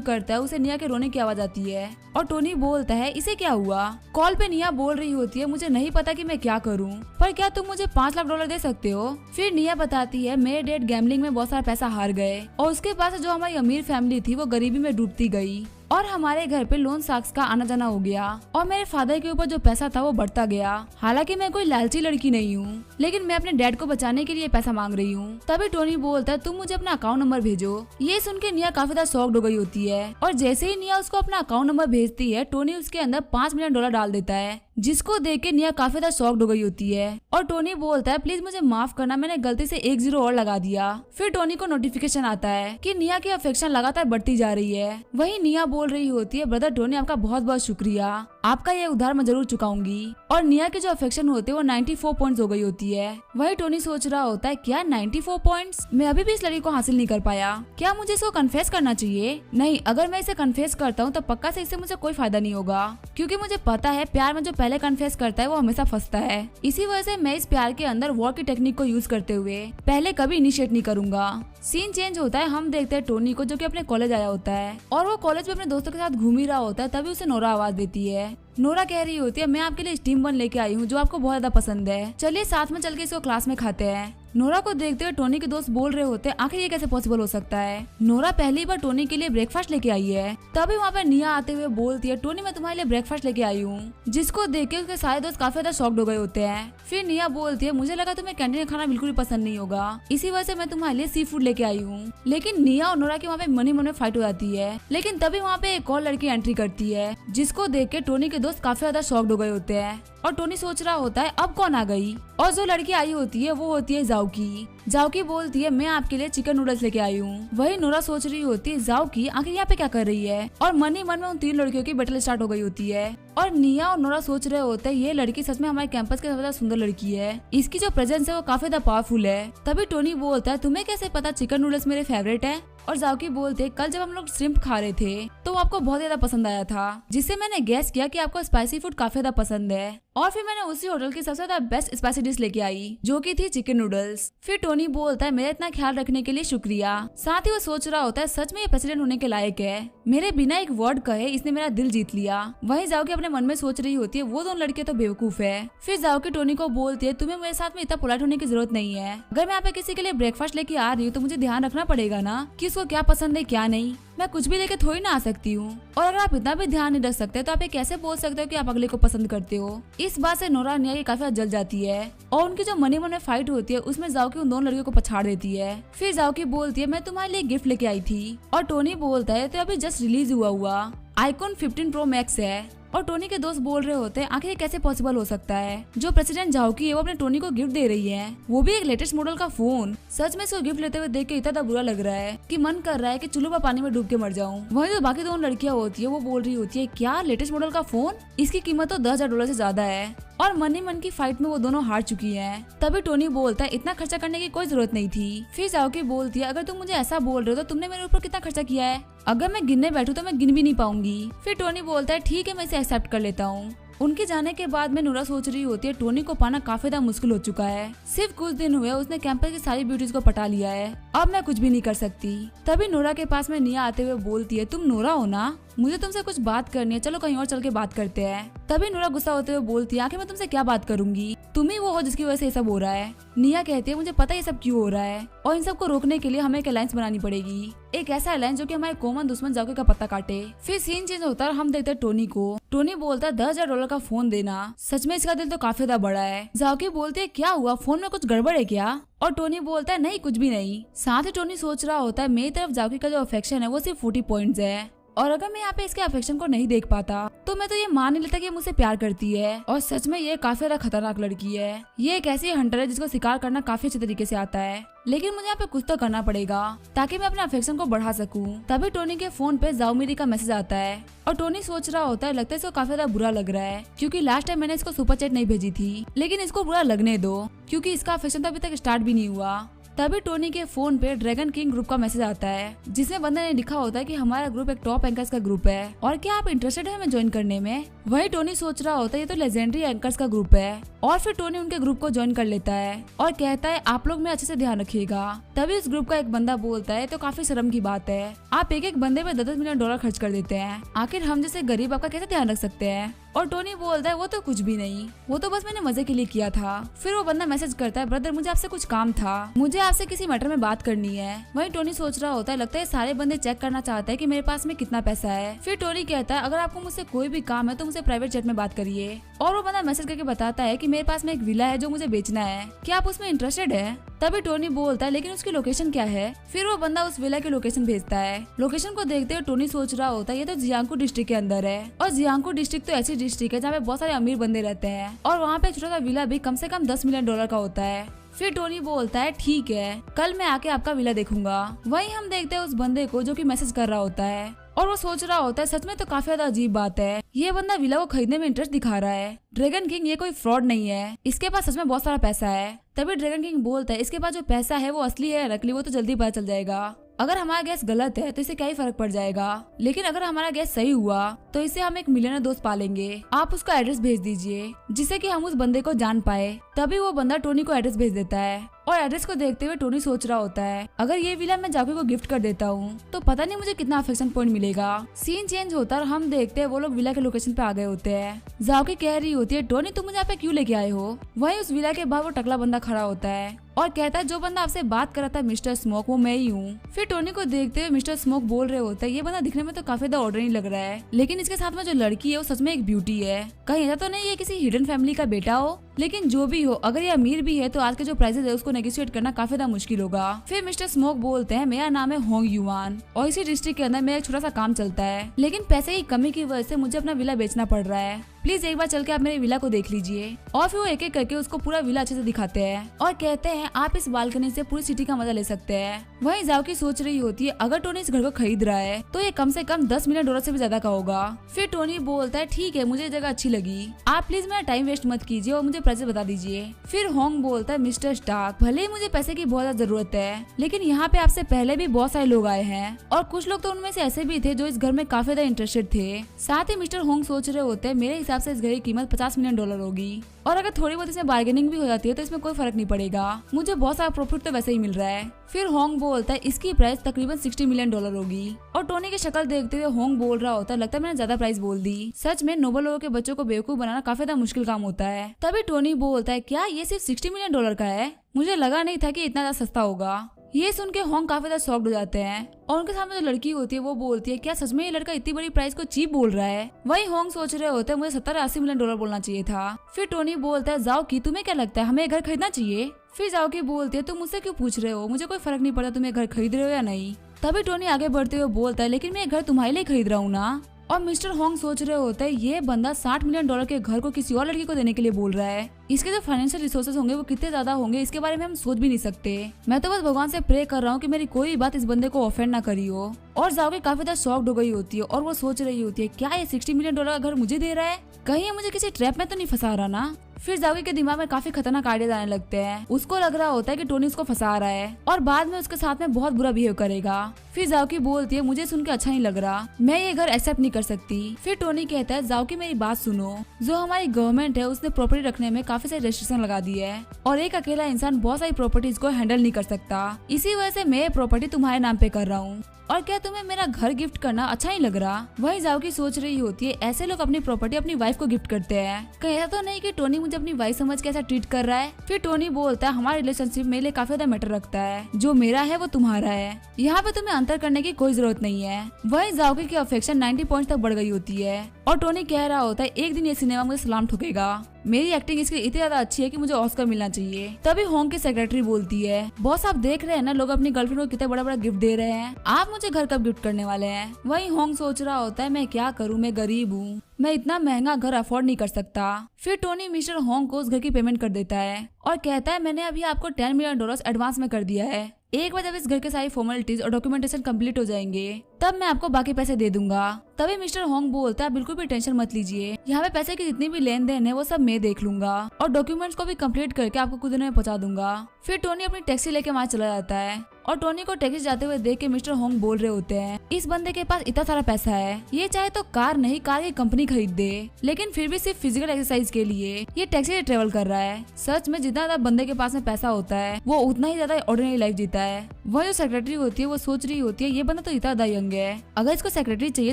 करता है उसे निया के रोने की आवाज आती है और टोनी बोलता है इसे क्या हुआ। कॉल पे निया बोल रही होती है मुझे नहीं पता कि मैं क्या करूं, पर क्या तुम मुझे 5 लाख डॉलर दे सकते हो। फिर निया बताती है मेरे डैड गैम्बलिंग में बहुत सारा पैसा हार गए और उसके पास जो हमारी अमीर फैमिली थी वो गरीबी में डूबती गई और हमारे घर पे लोन साक्स का आना जाना हो गया और मेरे फादर के ऊपर जो पैसा था वो बढ़ता गया। हालांकि मैं कोई लालची लड़की नहीं हूँ लेकिन मैं अपने डैड को बचाने के लिए पैसा मांग रही हूँ। तभी टोनी बोलता है तुम मुझे अपना अकाउंट नंबर भेजो। ये सुन के निया काफी ज्यादा शॉक्ड हो गई होती है और जैसे ही निया उसको अपना अकाउंट नंबर भेजती है टोनी उसके अंदर $5 मिलियन डाल देता है, जिसको देख के निया काफी ज्यादा शॉक्ड हो गई होती है और टोनी बोलता है प्लीज मुझे माफ करना, मैंने गलती से 1 0 और लगा दिया। फिर टोनी को नोटिफिकेशन आता है कि निया की अफेक्शन लगातार बढ़ती जा रही है। वही निया बोल रही होती है ब्रदर टोनी आपका बहुत बहुत शुक्रिया, आपका ये उधार मैं जरूर चुकाऊंगी। और निया की जो अफेक्शन होती है वो 94 पॉइंट्स हो गई होती है। वही टोनी सोच रहा होता है क्या 94 पॉइंट्स, मैं अभी भी इस लड़की को हासिल नहीं कर पाया, क्या मुझे इसको कन्फेस करना चाहिए। नहीं, अगर मैं इसे कन्फेस करता हूँ तो पक्का से इससे मुझे कोई फायदा नहीं होगा, क्योंकि मुझे पता है प्यार में जो पहले कन्फेस करता है वो हमेशा फंसता है। इसी वजह से मैं इस प्यार के अंदर वॉर की टेक्निक को यूज करते हुए पहले कभी इनिशिएट नहीं करूंगा। सीन चेंज होता है, हम देखते हैं टोनी को जो कि अपने कॉलेज आया होता है और वो कॉलेज में अपने दोस्तों के साथ घूम ही रहा होता है। तभी उसे नोरा आवाज देती है। नोरा कह रही होती है मैं आपके लिए स्टीम बन लेके आई हूँ जो आपको बहुत ज्यादा पसंद है, चलिए साथ में चल के इसको क्लास में खाते हैं। नोरा को देखते हुए टोनी के दोस्त बोल रहे होते हैं आखिर ये कैसे पॉसिबल हो सकता है, नोरा पहली बार टोनी के लिए ब्रेकफास्ट लेके आई है। तभी वहाँ पे निया आते हुए बोलती है टोनी मैं तुम्हारे लिए ब्रेकफास्ट लेके आई हूँ, जिसको देख के उसके सारे दोस्त काफी ज्यादा शॉक्ड हो गए होते हैं। फिर निया बोलती है मुझे लगा तुम्हें कैंटीन का खाना बिल्कुल भी पसंद नहीं होगा, इसी वजह से मैं तुम्हारे लिए सी फूड लेके आई हूँ। लेकिन निया और नोरा की वहाँ पे मन में फाइट हो जाती है। लेकिन तभी वहाँ पे एक और लड़की एंट्री करती है, जिसको देख के टोनी के दोस्त काफी ज्यादा शॉक्ड हो गए होते हैं और टोनी सोच रहा होता है अब कौन आ गई। और जो लड़की आई होती है वो होती है जाओकी। जाओकी बोलती है मैं आपके लिए चिकन नूडल्स लेके आई हूँ। वही नोरा सोच रही होती है जाओकी आखिर यहाँ पे क्या कर रही है, और मन ही मन में उन 3 लड़कियों की बैटल स्टार्ट हो गई होती है। और निया और नोरा सोच रहे होते हैं ये लड़की सच में हमारे कैंपस की सबसे ज्यादा सुंदर लड़की है, इसकी जो प्रेजेंस है वो काफी ज्यादा पावरफुल है। तभी टोनी बोलता है तुम्हें कैसे पता चिकन नूडल्स मेरे फेवरेट है। और जाओकी बोलते कल जब हम लोग श्रिम्प खा रहे थे तो आपको बहुत ज्यादा पसंद आया था, जिससे मैंने गेस किया कि आपको स्पाइसी फूड काफी ज्यादा पसंद है। और फिर मैंने उसी होटल की सबसे ज्यादा बेस्ट स्पाइसी डिश लेके आई जो कि थी चिकन नूडल्स। फिर टोनी बोलता है मेरा इतना ख्याल रखने के लिए शुक्रिया। साथ ही वो सोच रहा होता है सच में ये प्रेसिडेंट होने के लायक है, मेरे बिना एक वर्ड कहे इसने मेरा दिल जीत लिया। वहीं जाओकी अपने मन में सोच रही होती है वो दोनों लड़के तो बेवकूफ है। फिर जाओकी टोनी को बोलती है तुम्हें मेरे साथ में इतना पोलाइट होने की जरूरत नहीं है, अगर मैं यहाँ पे किसी के लिए ब्रेकफास्ट लेके आ रही हूँ तो मुझे ध्यान रखना पड़ेगा ना कि उसको क्या पसंद है क्या नहीं, मैं कुछ भी लेके थोड़ी ना आ सकती हूँ। और अगर आप इतना भी ध्यान नहीं रख सकते तो आप ये कैसे बोल सकते हो कि आप अगले को पसंद करते हो। इस बात से नोरा निया की काफी ज्यादा जल जाती है और उनकी जो मन में फाइट होती है उसमें जाओकी उन दोनों लड़कियों को पछाड़ देती है। फिर जाओकी बोलती है मैं तुम्हारे लिए गिफ्ट लेके आई थी। और टोनी बोलता है तो अभी जस्ट रिलीज हुआ आईफोन 15 प्रो मैक्स है। और टोनी के दोस्त बोल रहे होते हैं आखिर ये कैसे पॉसिबल हो सकता है जो प्रेसिडेंट जाओकी है वो अपने टोनी को गिफ्ट दे रही है, वो भी एक लेटेस्ट मॉडल का फोन। सच में इसको गिफ्ट लेते हुए देख के इतना बुरा लग रहा है कि मन कर रहा है कि चुल्लू पर पानी में डूब के मर जाऊं। वहीं जो बाकी दोनों लड़कियां होती है वो बोल रही होती है क्या लेटेस्ट मॉडल का फोन, इसकी कीमत तो $10,000 से ज्यादा है। और मन ही मन की फाइट में वो दोनों हार चुकी हैं। तभी टोनी बोलता है इतना खर्चा करने की कोई जरूरत नहीं थी। फिर जाओकी बोलती है अगर तुम मुझे ऐसा बोल रहे हो तो तुमने मेरे ऊपर कितना खर्चा किया है, अगर मैं गिनने बैठूं तो मैं गिन भी नहीं पाऊंगी। फिर टोनी बोलता है ठीक है मैं इसे एक्सेप्ट कर लेता हूँ। उनके जाने के बाद में नूरा सोच रही होती है टोनी को पाना काफी ज्यादा मुश्किल हो चुका है। सिर्फ कुछ दिन हुए उसने कैंपस की सारी ब्यूटीज को पटा लिया है, अब मैं कुछ भी नहीं कर सकती। तभी नूरा के पास में निया आते हुए बोलती है तुम नूरा हो ना, मुझे तुमसे कुछ बात करनी है, चलो कहीं और चल के बात करते हैं। तभी नूरा गुस्सा होते हुए बोलती है आखिर मैं तुमसे क्या बात करूंगी, तुम ही वो हो जिसकी वजह से ये सब हो रहा है। निया कहती है मुझे पता है ये सब क्यों हो रहा है और इन सब को रोकने के लिए हमें एक अलायंस बनानी पड़ेगी, एक ऐसा अलायंस जो कि हमारे कॉमन दुश्मन जाओकी का पत्ता काटे। फिर सीन चेंज होता है, हम देखते हैं टोनी को। टोनी बोलता है $10,000 का फोन देना, सच में इसका दिल तो काफी ज्यादा बड़ा है। जाओकी बोलती है क्या हुआ, फोन में कुछ गड़बड़ है क्या, और टोनी बोलता है नहीं कुछ भी नहीं। साथ ही टोनी सोच रहा होता है मेरी तरफ जाओकी का जो अफेक्शन है वो सिर्फ 40 पॉइंट्स है, और अगर मैं यहाँ पे इसके अफेक्शन को नहीं देख पाता तो मैं तो ये मान नहीं लेता कि ये मुझसे प्यार करती है। और सच में ये काफी ज्यादा खतरनाक लड़की है, ये एक ऐसी हंटर है जिसको शिकार करना काफी अच्छे तरीके से आता है, लेकिन मुझे यहाँ पे कुछ तो करना पड़ेगा ताकि मैं अपने अफेक्शन को बढ़ा सकूं। तभी टोनी के फोन पे जाओमिरी का मैसेज आता है और टोनी सोच रहा होता है लगता है इसको काफी ज्यादा बुरा लग रहा है क्योंकि लास्ट टाइम मैंने इसको सुपर चैट नहीं भेजी थी, लेकिन इसको बुरा लगने दो क्योंकि इसका अफेक्शन तो अभी तक स्टार्ट भी नहीं हुआ। तभी टोनी के फोन पे ड्रैगन किंग ग्रुप का मैसेज आता है जिसमें बंदे ने लिखा होता है कि हमारा ग्रुप एक टॉप एंकर्स का ग्रुप है और क्या आप इंटरेस्टेड है हमें ज्वाइन करने में। वही टोनी सोच रहा होता है ये तो लेजेंडरी एंकर्स का ग्रुप है, और फिर टोनी उनके ग्रुप को ज्वाइन कर लेता है और कहता है आप लोग में अच्छे से ध्यान रखिएगा। तभी उस ग्रुप का एक बंदा बोलता है तो काफी शर्म की बात है, आप एक एक बंदे पे $10 मिलियन खर्च कर देते हैं, आखिर हम जैसे गरीब आपका कैसे ध्यान रख सकते हैं। और टोनी बोलता है वो तो कुछ भी नहीं, वो तो बस मैंने मजे के लिए किया था। फिर वो बंदा मैसेज करता है ब्रदर मुझे आपसे कुछ काम था, मुझे आपसे किसी मैटर में बात करनी है। वहीं टोनी सोच रहा होता है लगता है सारे बंदे चेक करना चाहते हैं कि मेरे पास में कितना पैसा है। फिर टोनी कहता है अगर आपको मुझसे कोई भी काम है तो मुझसे प्राइवेट चैट में बात करिए, और वो बंदा मैसेज करके बताता है कि मेरे पास में एक विला है जो मुझे बेचना है, क्या आप उसमें इंटरेस्टेड है। तभी टोनी बोलता है लेकिन उसकी लोकेशन क्या है। फिर वो बंदा उस विला की लोकेशन भेजता है। लोकेशन को देखते हुए टोनी सोच रहा होता है ये तो जियांगको डिस्ट्रिक्ट के अंदर है, और जियांगको डिस्ट्रिक्ट तो ऐसी डिस्ट्रिक्ट है जहाँ पे बहुत सारे अमीर बंदे रहते हैं, और वहाँ पे छोटा सा विला भी कम से कम $10 मिलियन का होता है। फिर टोनी बोलता है ठीक है कल मैं आके आपका विला देखूंगा। वहीं हम देखते हैं उस बंदे को जो कि मैसेज कर रहा होता है और वो सोच रहा होता है सच में तो काफी ज्यादा अजीब बात है, ये बंदा विला को खरीदने में इंटरेस्ट दिखा रहा है। ड्रैगन किंग ये कोई फ्रॉड नहीं है, इसके पास सच में बहुत सारा पैसा है। तभी ड्रैगन किंग बोलता है इसके पास जो पैसा है वो असली है या नकली वो तो जल्दी पता चल जाएगा, अगर हमारा गैस गलत है तो इससे क्या ही फर्क पड़ जाएगा, लेकिन अगर हमारा गैस सही हुआ तो इससे हम एक मिलियनर दोस्त पालेंगे, आप उसका एड्रेस भेज दीजिए जिससे कि हम उस बंदे को जान पाए। तभी वो बंदा टोनी को एड्रेस भेज देता है और एड्रेस को देखते हुए टोनी सोच रहा होता है अगर ये विला मैं जाकी को गिफ्ट कर देता हूँ तो पता नहीं मुझे कितना अफेक्शन पॉइंट मिलेगा। सीन चेंज होता है और हम देखते हैं वो लोग विला के लोकेशन पे आ गए होते हैं। जाकी कह रही होती है टोनी तुम मुझे यहाँ पे क्यों लेके आए हो। वहीं उस विला के बाहर वो टकला बंदा खड़ा होता है और कहता है जो बंदा आपसे बात कर रहा था मिस्टर स्मोक वो मैं ही हूँ। फिर टोनी को देखते हुए मिस्टर स्मोक बोल रहे होते हैं ये बंदा दिखने में तो काफी ज्यादा ऑर्डनरी लग रहा है, लेकिन इसके साथ में जो लड़की है वो सच में एक ब्यूटी है, कहीं ऐसा तो नहीं है किसी हिडन फैमिली का बेटा हो, लेकिन जो भी हो अगर ये अमीर भी है तो आज के जो प्राइसेस है उसको नेगोशिएट करना काफी ज्यादा मुश्किल होगा। फिर मिस्टर स्मोक बोलते हैं मेरा नाम है होंग युआन और इसी डिस्ट्रिक्ट के अंदर मेरा एक छोटा सा काम चलता है, लेकिन पैसे की कमी की वजह से मुझे अपना विला बेचना पड़ रहा है, प्लीज एक बार चल के आप मेरे विला को देख लीजिए। और फिर वो एक एक करके उसको पूरा विला अच्छे से दिखाते हैं और कहते हैं आप इस बालकनी से पूरी सिटी का मजा ले सकते हैं। वहीं जाओकी सोच रही होती है अगर टोनी इस घर को खरीद रहा है तो ये कम से कम $10 मिलियन से भी ज्यादा का होगा। फिर टोनी बोलता है ठीक है मुझे जगह अच्छी लगी, आप प्लीज मेरा टाइम वेस्ट मत कीजिए और मुझे प्राइस बता दीजिए। फिर होंग बोलता है मिस्टर स्टार्क भले ही मुझे पैसे की बहुत ज्यादा जरूरत है, लेकिन यहाँ पे आपसे पहले भी बहुत सारे लोग आए हैं और कुछ लोग तो उनमें से ऐसे भी थे जो इस घर में काफी ज्यादा इंटरेस्टेड थे। साथ ही मिस्टर होंग सोच रहे होते हैं मेरे हिसाब से इस घर की कीमत $50 मिलियन होगी और अगर थोड़ी बहुत इसमें बार्गेनिंग भी हो जाती है तो इसमें कोई फर्क नहीं पड़ेगा, मुझे बहुत सारा प्रॉफिट तो वैसे ही मिल रहा है। फिर होंग बोलता है इसकी प्राइस तकरीबन $60 मिलियन होगी और टोनी की शक्ल देखते हुए होंग बोल रहा होता है लगता है मैंने ज्यादा प्राइस बोल दी, सच में नोबल लोगों के बच्चों को बेवकूफ बनाना काफी ज्यादा मुश्किल काम होता है। तभी टोनी बोलता है क्या ये सिर्फ $60 मिलियन का है, मुझे लगा नहीं था कि इतना ज्यादा सस्ता होगा। ये सुन के होंग काफी ज्यादा शॉक्ड हो जाते हैं और उनके सामने जो लड़की होती है वो बोलती है क्या सच में ये लड़का इतनी बड़ी प्राइस को चीप बोल रहा है। वहीं होंग सोच रहे होते हैं मुझे $70-80 मिलियन बोलना चाहिए था। फिर टोनी बोलता है जाओकी तुम्हें क्या लगता है हमें घर खरीदना चाहिए। फिर जाओकी बोलती है तुम मुझसे क्यों पूछ रहे हो, मुझे कोई फर्क नहीं पड़ता तुम्हें घर खरीद रहे हो या नहीं। तभी टोनी आगे बढ़ते हुए बोलता है लेकिन मैं घर तुम्हारे लिए खरीद रहा हूँ ना, और मिस्टर होंग सोच रहे होते हैं ये बंदा $60 मिलियन के घर को किसी और लड़की को देने के लिए बोल रहा है। इसके जो फाइनेंशियल रिसोर्सेज होंगे वो कितने ज्यादा होंगे इसके बारे में हम सोच भी नहीं सकते। मैं तो बस भगवान से प्रे कर रहा हूँ कि मेरी कोई बात इस बंदे को ऑफेंड ना करी हो। और जाओगे काफी ज्यादा शॉक्ड हो गई होती है और वो सोच रही होती है क्या ये $60 मिलियन का घर मुझे दे रहा है, कहीं ये मुझे किसी ट्रैप में तो नहीं फंसा रहा ना। फिर जाओगे के दिमाग में काफी खतरनाक आइडियाज आने लगते हैं। उसको लग रहा होता है कि टोनी उसको फंसा रहा है और बाद में उसके साथ में बहुत बुरा बिहेव करेगा। फिर जाओकी बोलती है मुझे सुन के अच्छा नहीं लग रहा, मैं ये घर एक्सेप्ट नहीं कर सकती। फिर टोनी कहता है जाओकी मेरी बात सुनो, जो हमारी गवर्नमेंट है उसने प्रॉपर्टी रखने में काफी सारी रेस्ट्रिक्शन लगा दी है और एक अकेला इंसान बहुत सारी प्रॉपर्टीज को हैंडल नहीं कर सकता। इसी वजह से मैं प्रॉपर्टी तुम्हारे नाम पे कर रहा हूँ और क्या तुम्हें मेरा घर गिफ्ट करना अच्छा नहीं लग रहा। वही जाओकी सोच रही होती है ऐसे लोग अपनी प्रॉपर्टी अपनी वाइफ को गिफ्ट करते हैं, कहीं ऐसा तो नहीं कि टोनी मुझे अपनी वाइफ समझ के ऐसा ट्रीट कर रहा है। फिर टोनी बोलता है हमारा रिलेशनशिप मेरे लिए काफी ज्यादा मैटर रखता है, जो मेरा है वो तुम्हारा है, यहाँ पे तुम्हें अंतर करने की कोई जरूरत नहीं है। वही जाओकी की अफेक्शन 90 पॉइंट तक बढ़ गई होती है और टोनी कह रहा होता है एक दिन ये सिनेमा मुझे सलाम ठोकेगा, मेरी एक्टिंग इसकी इतनी ज्यादा अच्छी है कि मुझे ऑस्कर मिलना चाहिए। तभी होंग की सेक्रेटरी बोलती है बॉस आप देख रहे हैं ना लोग अपनी गर्लफ्रेंड को कितना बड़ा बड़ा गिफ्ट दे रहे हैं, आप मुझे घर कब गिफ्ट करने वाले हैं। वही होंग सोच रहा होता है मैं क्या करूँ, मैं गरीब हूँ, मैं इतना महंगा घर अफोर्ड नहीं कर सकता। फिर टोनी मिस्टर होंग को उस घर की पेमेंट कर देता है और कहता है मैंने अभी आपको $10 मिलियन एडवांस में कर दिया है, एक बार जब इस घर के सारी फॉर्मेलिटीज और डॉक्यूमेंटेशन कंप्लीट हो जाएंगे तब मैं आपको बाकी पैसे दे दूंगा। तभी मिस्टर होंग बोलता है बिल्कुल भी टेंशन मत लीजिए, यहाँ पे पैसे की जितनी भी लेन देन है वो सब मैं देख लूंगा और डॉक्यूमेंट्स को भी कंप्लीट करके आपको कुछ दिनों में पहुंचा दूंगा। फिर टोनी अपनी टैक्सी लेके वहाँ चला जाता है और टोनी को टैक्सी जाते हुए देख के मिस्टर होंग बोल रहे होते हैं इस बंदे के पास इतना सारा पैसा है, ये चाहे तो कार नहीं कार की कंपनी खरीद दे, लेकिन फिर भी सिर्फ फिजिकल एक्सरसाइज के लिए ये टैक्सी से ट्रेवल कर रहा है। सच में जितना ज्यादा बंदे के पास में पैसा होता है वो उतना ही ज्यादा ऑर्डिनरी लाइफ जीता है। वह जो सेक्रेटरी होती है वो सोच रही होती है ये बंदा तो इतना ज्यादा यंग है, अगर इसको सेक्रेटरी चाहिए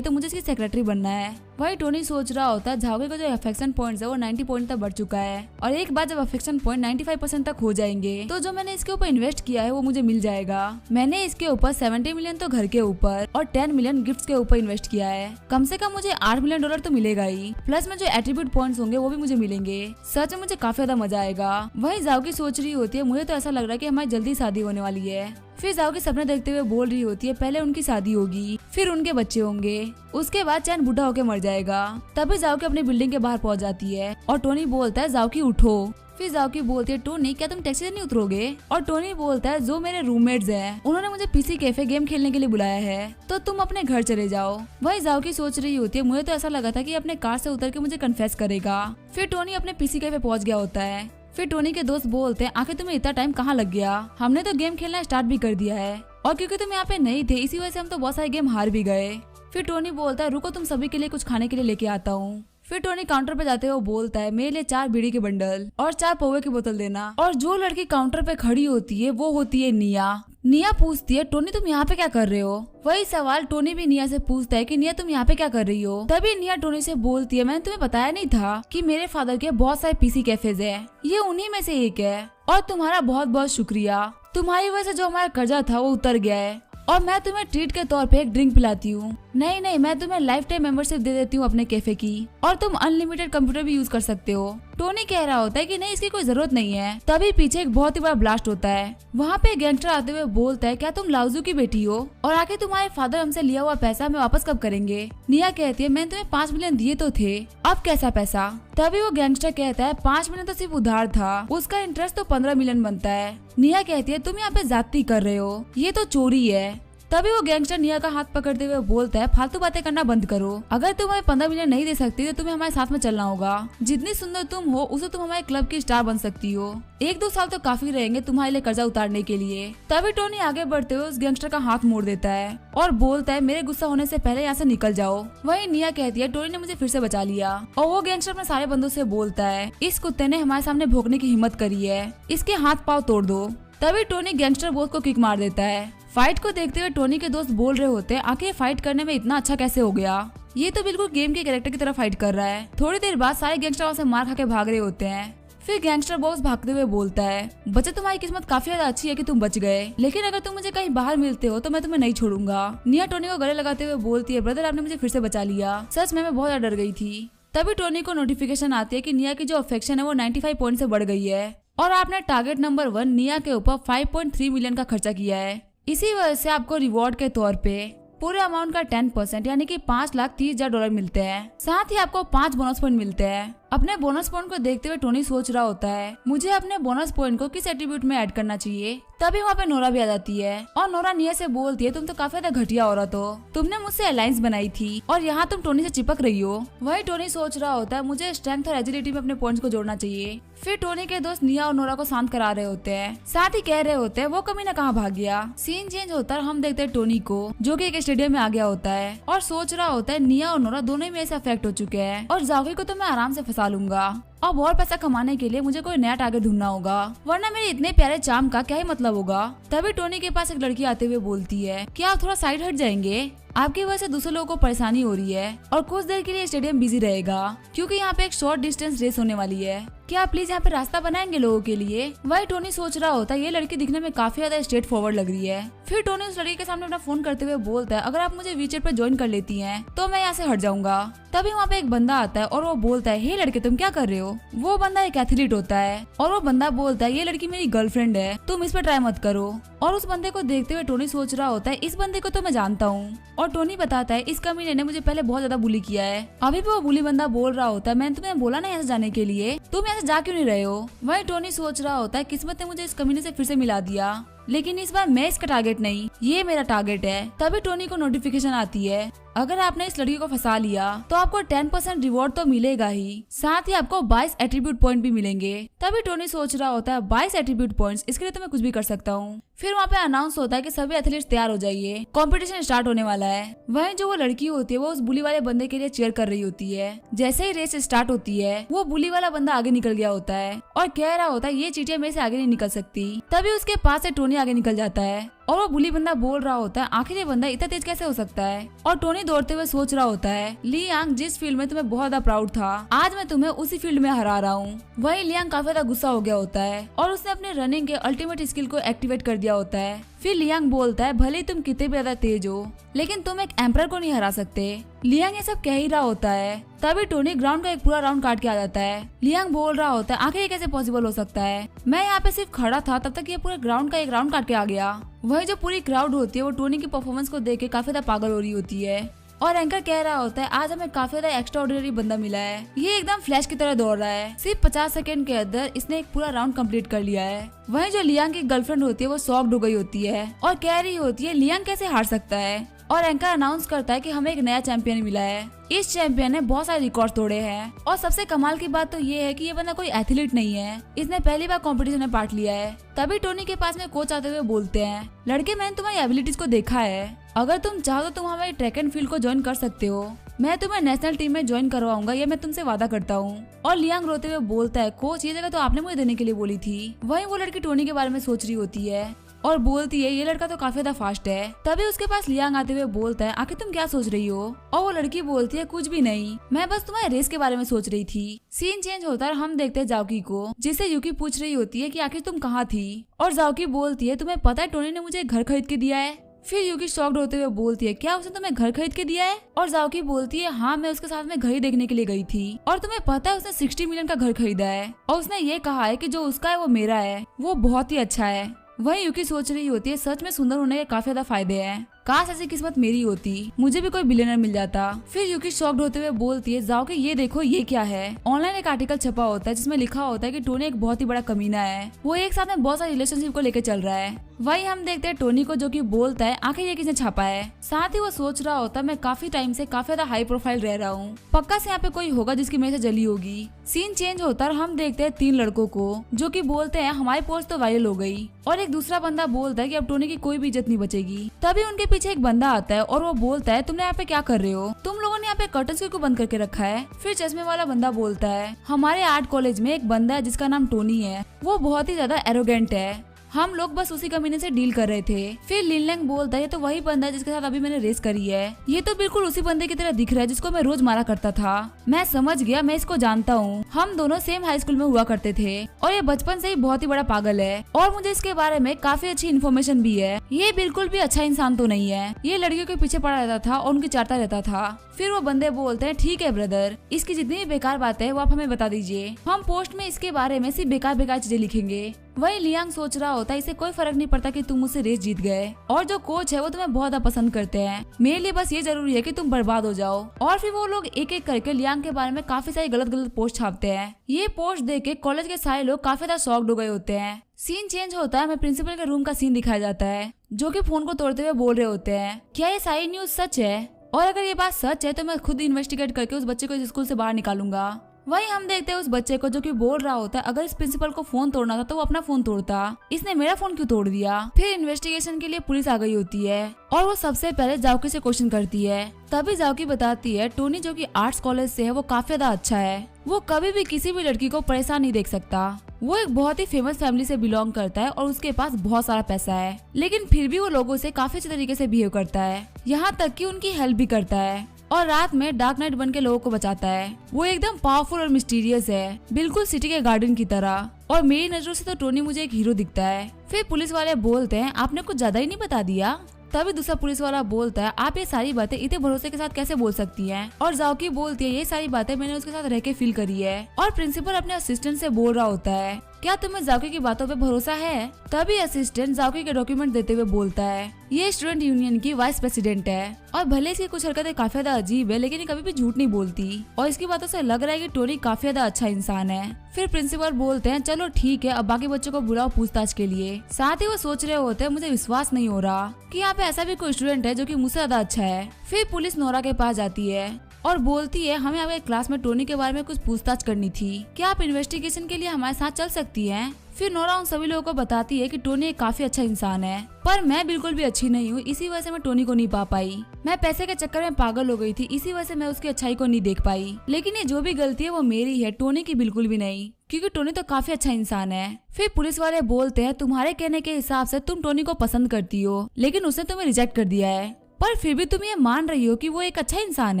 तो मुझे इसकी सेक्रेटरी बनना है। वही टोनी सोच रहा होता है झाओगे का जो अफेक्शन पॉइंट है वो 90 पॉइंट तक बढ़ चुका है और एक बार जब अफेक्शन पॉइंट 95% तक हो जाएंगे तो जो मैंने इसके ऊपर इन्वेस्ट किया है वो मुझे मिल जाएगा। मैंने इसके ऊपर 70 मिलियन तो घर के ऊपर और 10 मिलियन गिफ्ट्स के ऊपर इन्वेस्ट किया है, कम से कम मुझे $8 मिलियन तो मिलेगा ही, प्लस में जो एट्रीब्यूट पॉइंट्स होंगे वो भी मुझे मिलेंगे। सच में मुझे काफी ज्यादा मजा आएगा। वही जाओगी सोच रही होती है मुझे तो ऐसा लग रहा है कि हमारी जल्दी शादी होने वाली है। फिर जाओगी सपने देखते हुए बोल रही होती है पहले उनकी शादी होगी, फिर उनके बच्चे होंगे, उसके बाद चैन बूढ़ा होकर मर जाएगा। तभी जाओगी अपनी बिल्डिंग के बाहर पहुंच जाती है और टोनी बोलता है जाओगी उठो। फिर जाओकी बोलती है टोनी क्या तुम टैक्सी से नहीं उतरोगे, और टोनी बोलता है जो मेरे रूममेट्स हैं उन्होंने मुझे पीसी कैफे गेम खेलने के लिए बुलाया है तो तुम अपने घर चले जाओ। वही जाओकी सोच रही होती है मुझे तो ऐसा लगा था कि अपने कार से उतर के मुझे कन्फेस करेगा। फिर टोनी अपने पीसी कैफे पहुंच गया होता है। फिर टोनी के दोस्त बोलते हैं आखिर तुम्हें इतना टाइम कहाँ लग गया, हमने तो गेम खेलना स्टार्ट भी कर दिया है और क्योंकि तुम यहाँ पे नहीं थे इसी वजह से हम तो बहुत सारे गेम हार भी गए। फिर टोनी बोलता है रुको तुम सभी के लिए कुछ खाने के लिए लेके आता हूँ। फिर टोनी काउंटर पे जाते हुए बोलता है मेरे लिए 4 बीड़ी के बंडल और 4 पोहे की बोतल देना। और जो लड़की काउंटर पे खड़ी होती है वो होती है निया। निया पूछती है टोनी तुम यहाँ पे क्या कर रहे हो। वही सवाल टोनी भी निया से पूछता है कि निया तुम यहाँ पे क्या कर रही हो। तभी निया टोनी से बोलती है मैंने तुम्हें बताया नहीं था कि मेरे फादर के बहुत सारे पीसी कैफेज है, ये उन्हीं में से एक है और तुम्हारा बहुत बहुत शुक्रिया, तुम्हारी वजह से जो हमारा कर्जा था वो उतर गया है और मैं तुम्हें ट्रीट के तौर पे एक ड्रिंक पिलाती हूँ। नहीं मैं तुम्हें लाइफ टाइम मेंबरशिप दे देती हूँ अपने कैफे की और तुम अनलिमिटेड कंप्यूटर भी यूज कर सकते हो। टोनी कह रहा होता है कि नहीं इसकी कोई जरूरत नहीं है। तभी पीछे एक बहुत ही बड़ा ब्लास्ट होता है। वहाँ पे गैंगस्टर आते हुए बोलता है क्या तुम लाउजू की बेटी हो और आखिर तुम्हारे फादर हमसे लिया हुआ पैसा हमें वापस कब करेंगे। निया कहती है मैंने तुम्हें 5 मिलियन दिए तो थे, अब कैसा पैसा। तभी वो गैंगस्टर कहता है 5 मिलियन तो सिर्फ उधार था, उसका इंटरेस्ट तो 15 मिलियन बनता है। निया कहती है तुम यहाँ पे जाती कर रहे हो, ये तो चोरी है। तभी वो गैंगस्टर निया का हाथ पकड़ते हुए बोलता है फालतू बातें करना बंद करो, अगर तुम हमें 15 मिलियन नहीं दे सकती तो तुम्हें हमारे साथ में चलना होगा। जितनी सुंदर तुम हो उसे तुम हमारे क्लब की स्टार बन सकती हो, 1-2 साल तो काफी रहेंगे तुम्हारे लिए कर्जा उतारने के लिए। तभी टोनी आगे बढ़ते हुए उस गैंगस्टर का हाथ मोड़ देता है और बोलता है मेरे गुस्सा होने से पहले यहाँ से निकल जाओ। वही निया कहती है टोनी ने मुझे फिर से बचा लिया और वो गैंगस्टर अपने सारे बंदों से बोलता है इस कुत्ते ने हमारे सामने भोंकने की हिम्मत करी है, इसके हाथ पाँव तोड़ दो। तभी टोनी गैंगस्टर बॉस को किक मार देता है। फाइट को देखते हुए टोनी के दोस्त बोल रहे होते हैं आखिर फाइट करने में इतना अच्छा कैसे हो गया, ये तो बिल्कुल गेम के कैरेक्टर की तरह फाइट कर रहा है। थोड़ी देर बाद सारे गैंगस्टर वहाँ से मार खा के भाग रहे होते हैं। फिर गैंगस्टर बॉस भागते हुए बोलता है बच्चे तुम्हारी किस्मत काफी ज्यादा अच्छी है कि तुम बच गए, लेकिन अगर तुम मुझे कहीं बाहर मिलते हो तो मैं तुम्हें नहीं छोड़ूंगा। निया टोनी को गले लगाते हुए बोलती है ब्रदर आपने मुझे फिर से बचा लिया, सच में मैं बहुत ज्यादा डर गई थी। तभी टोनी को नोटिफिकेशन आती है कि निया की जो अफेक्शन है वो 95 पॉइंट से बढ़ गई है और आपने टारगेट नंबर 1 निया के ऊपर 5.3 मिलियन का खर्चा किया है। इसी वजह से आपको रिवॉर्ड के तौर पे पूरे अमाउंट का 10% यानी कि $5,30,000 मिलते हैं। साथ ही आपको 5 बोनस पॉइंट मिलते हैं। अपने बोनस पॉइंट को देखते हुए टोनी सोच रहा होता है मुझे अपने बोनस पॉइंट को किस एट्रीब्यूट में ऐड करना चाहिए। तभी वहाँ पे नोरा भी आ जाती है और नोरा निया से बोलती है तुम तो काफी ज्यादा घटिया औरत हो, तुमने मुझसे अलायंस बनाई थी और यहाँ तुम टोनी से चिपक रही हो। वही टोनी सोच रहा होता है मुझे स्ट्रेंथ और एजिलिटी में अपने पॉइंट्स को जोड़ना चाहिए। फिर टोनी के दोस्त निया और नोरा को शांत करा रहे होते हैं, साथ ही कह रहे होते हैं वो कमीना कहाँ भाग गया। सीन चेंज होता है, हम देखते हैं टोनी को जो कि एक स्टेडियम में आ गया होता है और सोच रहा होता है निया और नोरा दोनों में ऐसे अफेक्ट हो चुके हैं और जाओगी को तो मैं आराम से फंसा लूंगा। अब और पैसा कमाने के लिए मुझे कोई नया टारगेट ढूंढना होगा, वरना मेरे इतने प्यारे चार्म का क्या ही मतलब होगा। तभी टोनी के पास एक लड़की आते हुए बोलती है क्या आप थोड़ा साइड हट जाएंगे, आपकी वजह से दूसरे लोगों को परेशानी हो रही है और कुछ देर के लिए स्टेडियम बिजी रहेगा क्योंकि यहाँ पे एक शॉर्ट डिस्टेंस रेस होने वाली है, क्या आप प्लीज यहाँ पे रास्ता बनाएंगे लोगों के लिए। वही टोनी सोच रहा होता है ये लड़की दिखने में काफी ज्यादा स्ट्रेट फॉरवर्ड लग रही है। फिर टोनी उस लड़की के सामने अपना फोन करते हुए बोलता है अगर आप मुझे वीचेट पे ज्वाइन कर लेती हैं तो मैं यहाँ से हट जाऊंगा। तभी वहाँ पे एक बंदा आता है और वो बोलता है हे लड़के तुम क्या कर रहे हो। वो बंदा एक एथलीट होता है और वो बंदा बोलता है ये लड़की मेरी गर्लफ्रेंड है, तुम इस पर ट्राई मत करो। और उस बंदे को देखते हुए टोनी सोच रहा होता है इस बंदे को तो मैं जानता हूँ। और टोनी बताता है इस कमीने ने मुझे पहले बहुत ज्यादा बुली किया है। अभी भी वो बुली बंदा बोल रहा होता है मैंने तुम्हें बोला ना यहाँ से जाने के लिए, तुम यहाँ से जा क्यों नहीं रहे हो। वही टोनी सोच रहा होता है किस्मत ने मुझे इस कमीने से फिर से मिला दिया, लेकिन इस बार मैं इसका टारगेट नहीं, ये मेरा टारगेट है। तभी टोनी को नोटिफिकेशन आती है अगर आपने इस लड़की को फंसा लिया तो आपको 10% रिवॉर्ड तो मिलेगा ही, साथ ही आपको 22 एट्रीब्यूट पॉइंट भी मिलेंगे। तभी टोनी सोच रहा होता है 22 एट्रीब्यूट पॉइंट्स, इसके लिए तो मैं कुछ भी कर सकता हूँ। फिर वहाँ पे अनाउंस होता है कि सभी एथलीट्स तैयार हो जाइए, कंपटीशन स्टार्ट होने वाला है। वहीं जो वो लड़की होती है वो उस बुली वाले बंदे के लिए चीयर कर रही होती है। जैसे ही रेस स्टार्ट होती है वो बुली वाला बंदा आगे निकल गया होता है और कह रहा होता है ये चीटियां मेरे से आगे नहीं निकल सकती। तभी उसके पास से टोनी आगे निकल जाता है और वो बुली बंदा बोल रहा होता है आखिर ये बंदा इतना तेज कैसे हो सकता है। और टोनी दौड़ते हुए सोच रहा होता है लियांग जिस फील्ड में तुम्हें बहुत ज्यादा प्राउड था आज मैं तुम्हें उसी फील्ड में हरा रहा हूँ। वही लियांग काफी ज्यादा गुस्सा हो गया होता है और उसने अपने रनिंग के अल्टीमेट स्किल को एक्टिवेट कर दिया होता है। फिर लियांग बोलता है भले ही तुम कितने भी ज्यादा तेज हो लेकिन तुम एक एम्परर को नहीं हरा सकते। लियांग ये सब कह ही रहा होता है तभी टोनी ग्राउंड का एक पूरा राउंड काट के आ जाता है। लियांग बोल रहा होता है आखिर ये कैसे पॉसिबल हो सकता है, मैं यहाँ पे सिर्फ खड़ा था तब तक ये पूरे ग्राउंड का एक राउंड काट के आ गया। वही जो पूरी क्राउड होती है वो टोनी की परफॉर्मेंस को देख के काफी ज्यादा पागल हो रही होती है और एंकर कह रहा होता है आज हमें काफी ज्यादा एक्स्ट्रा ऑर्डिनरी बंदा मिला है, ये एकदम फ्लैश की तरह दौड़ रहा है, सिर्फ 50 सेकंड के अंदर इसने एक पूरा राउंड कंप्लीट कर लिया है। वहीं जो लियांग की गर्लफ्रेंड होती है वो शॉक्ड हो गई होती है और कह रही होती है लियांग कैसे हार सकता है। और एंकर अनाउंस करता है कि हमें एक नया चैंपियन मिला है, इस चैंपियन ने बहुत सारे रिकॉर्ड तोड़े हैं और सबसे कमाल की बात तो ये है कि ये बंदा कोई एथलीट नहीं है, इसने पहली बार कंपटीशन में पार्ट लिया है। तभी टोनी के पास में कोच आते हुए बोलते हैं लड़के मैंने तुम्हारी एबिलिटीज को देखा है, अगर तुम चाहो तो तुम हमारी ट्रैक एंड फील्ड को ज्वाइन कर सकते हो, मैं तुम्हें नेशनल टीम में ज्वाइन करवाऊंगा, ये मैं तुमसे वादा करता हूँ। और लियांग रोते हुए बोलता है कोच ये जगह तो आपने मुझे देने के लिए बोली थी। वहीं वो लड़की टोनी के बारे में सोच रही होती है और बोलती है ये लड़का तो काफी ज्यादा फास्ट है। तभी उसके पास लियांग आते हुए बोलता है आखिर तुम क्या सोच रही हो। और वो लड़की बोलती है कुछ भी नहीं, मैं बस तुम्हारे रेस के बारे में सोच रही थी। सीन चेंज होता है, हम देखते हैं जाओकी को जिससे यूकी पूछ रही होती है कि आखिर तुम कहाँ थी और जाओकी बोलती है तुम्हें पता है टोनी ने मुझे एक घर खरीद के दिया है। फिर यूकी शॉक्ड होते हुए बोलती है क्या उसने तुम्हें घर खरीद के दिया है। और जाओकी बोलती है हाँ मैं उसके साथ में घर ही देखने के लिए गई थी और तुम्हें पता है उसने 60 मिलियन का घर खरीदा है और उसने ये कहा है कि जो उसका है वो मेरा है, वो बहुत ही अच्छा है। वही यूकी सोच रही होती है सच में सुंदर होने के काफी ज्यादा फायदे हैं, काश ऐसी किस्मत मेरी होती, मुझे भी कोई बिलियनर मिल जाता। फिर यूकी शॉक्ड होते हुए बोलती है जाओ कि ये देखो ये क्या है। ऑनलाइन एक आर्टिकल छपा होता है जिसमें लिखा होता है कि टोनी एक बहुत ही बड़ा कमीना है, वो एक साथ में बहुत सारे रिलेशनशिप को लेकर चल रहा है। वही हम देखते हैं टोनी को जो कि बोलता है आखिर ये किसने छापा है। साथ ही वो सोच रहा होता है मैं काफी टाइम से काफी ज्यादा हाई प्रोफाइल रह रहा हूँ, पक्का से यहाँ पे कोई होगा जिसकी मेरे से जली होगी। सीन चेंज होता है, हम देखते हैं 3 लड़कों को जो कि बोलते हैं हमारी पोस्ट तो वायरल हो गई और एक दूसरा बंदा बोलता है कि अब टोनी की कोई भी इज्जत नहीं बचेगी। तभी उनके पीछे एक बंदा आता है और वो बोलता है तुमने यहाँ पे क्या कर रहे हो, तुम लोगों ने यहाँ पे कर्टन्स क्यों बंद करके रखा है। फिर चश्मे वाला बंदा बोलता है हमारे आर्ट कॉलेज में एक बंदा है जिसका नाम टोनी है, वो बहुत ही ज्यादा एरोगेंट है, हम लोग बस उसी कमीने से डील कर रहे थे। फिर लिनलैंग बोलता है ये तो वही बंदा है जिसके साथ अभी मैंने रेस करी है, ये तो बिल्कुल उसी बंदे की तरह दिख रहा है जिसको मैं रोज मारा करता था, मैं समझ गया, मैं इसको जानता हूँ, हम दोनों सेम हाई स्कूल में हुआ करते थे और ये बचपन से ही बहुत ही बड़ा पागल है और मुझे इसके बारे में काफी अच्छी इन्फॉर्मेशन भी है, ये बिल्कुल भी अच्छा इंसान तो नहीं है, ये लड़कियों के पीछे पड़ा रहता था और उनकी चाटता रहता था। फिर वो बंदे बोलते हैं ठीक है ब्रदर, इसकी जितनी भी बेकार बातें हैं वो आप हमें बता दीजिए, हम पोस्ट में इसके बारे में सिर्फ बेकार बेकार चीजें लिखेंगे। वही लियांग सोच रहा होता है इसे कोई फर्क नहीं पड़ता कि तुम मुझसे रेस जीत गए, और जो कोच है वो तुम्हें बहुत ज्यादा पसंद करते हैं। मेरे लिए बस ये जरूरी है कि तुम बर्बाद हो जाओ। और फिर वो लोग एक एक करके लियांग के बारे में काफी सारी गलत गलत पोस्ट छापते हैं। ये पोस्ट देख के कॉलेज के सारे लोग काफी ज्यादा शॉक्ड हो गए होते हैं। सीन चेंज होता है, हमें प्रिंसिपल के रूम का सीन दिखाया जाता है, जो कि फोन को तोड़ते हुए बोल रहे होते हैं, क्या ये सारी न्यूज सच है? और अगर ये बात सच है तो मैं खुद इन्वेस्टिगेट करके उस बच्चे को इस स्कूल से बाहर निकालूंगा। वही हम देखते हैं उस बच्चे को जो कि बोल रहा होता है अगर इस प्रिंसिपल को फोन तोड़ना था तो वो अपना फोन तोड़ता, इसने मेरा फोन क्यों तोड़ दिया। फिर इन्वेस्टिगेशन के लिए पुलिस आ गई होती है और वो सबसे पहले जाओकी से क्वेश्चन करती है। तभी जाओकी बताती है टोनी जो कि आर्ट्स कॉलेज से है वो काफी ज्यादा अच्छा है, वो कभी भी किसी भी लड़की को परेशान नहीं देख सकता। वो एक बहुत ही फेमस फैमिली से बिलोंग करता है और उसके पास बहुत सारा पैसा है, लेकिन फिर भी वो लोगों से काफी अच्छे तरीके से बिहेव करता है, यहाँ तक कि उनकी हेल्प भी करता है और रात में डार्क नाइट बन के लोगों को बचाता है। वो एकदम पावरफुल और मिस्टीरियस है, बिल्कुल सिटी के गार्डन की तरह, और मेरी नजरों से तो टोनी मुझे एक हीरो दिखता है। फिर पुलिस वाले बोलते हैं आपने कुछ ज्यादा ही नहीं बता दिया। तभी दूसरा पुलिस वाला बोलता है आप ये सारी बातें इतने भरोसे के साथ कैसे बोल सकती हैं? और जाओकी बोलती है ये सारी बातें मैंने उसके साथ रह के फील करी है। और प्रिंसिपल अपने असिस्टेंट से बोल रहा होता है क्या तुम्हें जाओकी की बातों पे भरोसा है? तभी असिस्टेंट जाओकी के डॉक्यूमेंट देते हुए बोलता है ये स्टूडेंट यूनियन की वाइस प्रेसिडेंट है और भले इसकी कुछ हरकतें काफी ज्यादा अजीब है, लेकिन ये कभी भी झूठ नहीं बोलती और इसकी बातों से लग रहा है कि टोनी काफी ज्यादा अच्छा इंसान है। फिर प्रिंसिपल बोलते हैं चलो ठीक है, अब बाकी बच्चों को बुलाओ पूछताछ के लिए। साथ ही वो सोच रहे होते हैं मुझे विश्वास नहीं हो रहा कि यहाँ पे ऐसा भी कोई स्टूडेंट है जो कि मुझसे ज्यादा अच्छा है। फिर पुलिस नोरा के पास जाती है और बोलती है हमें आपके क्लास में टोनी के बारे में कुछ पूछताछ करनी थी, क्या आप इन्वेस्टिगेशन के लिए हमारे साथ चल सकती हैं? फिर नोरा उन सभी लोगों को बताती है कि टोनी एक काफी अच्छा इंसान है, पर मैं बिल्कुल भी अच्छी नहीं हूँ, इसी वजह से मैं टोनी को नहीं पा पाई। मैं पैसे के चक्कर में पागल हो गई थी, इसी वजह से मैं उसकी अच्छाई को नहीं देख पाई। लेकिन ये जो भी गलती है वो मेरी है, टोनी की बिल्कुल भी नहीं, क्योंकि टोनी तो काफी अच्छा इंसान है। फिर पुलिस वाले बोलते हैं तुम्हारे कहने के हिसाब से तुम टोनी को पसंद करती हो, लेकिन उसने तुम्हें रिजेक्ट कर दिया है, पर फिर भी तुम ये मान रही हो कि वो एक अच्छा इंसान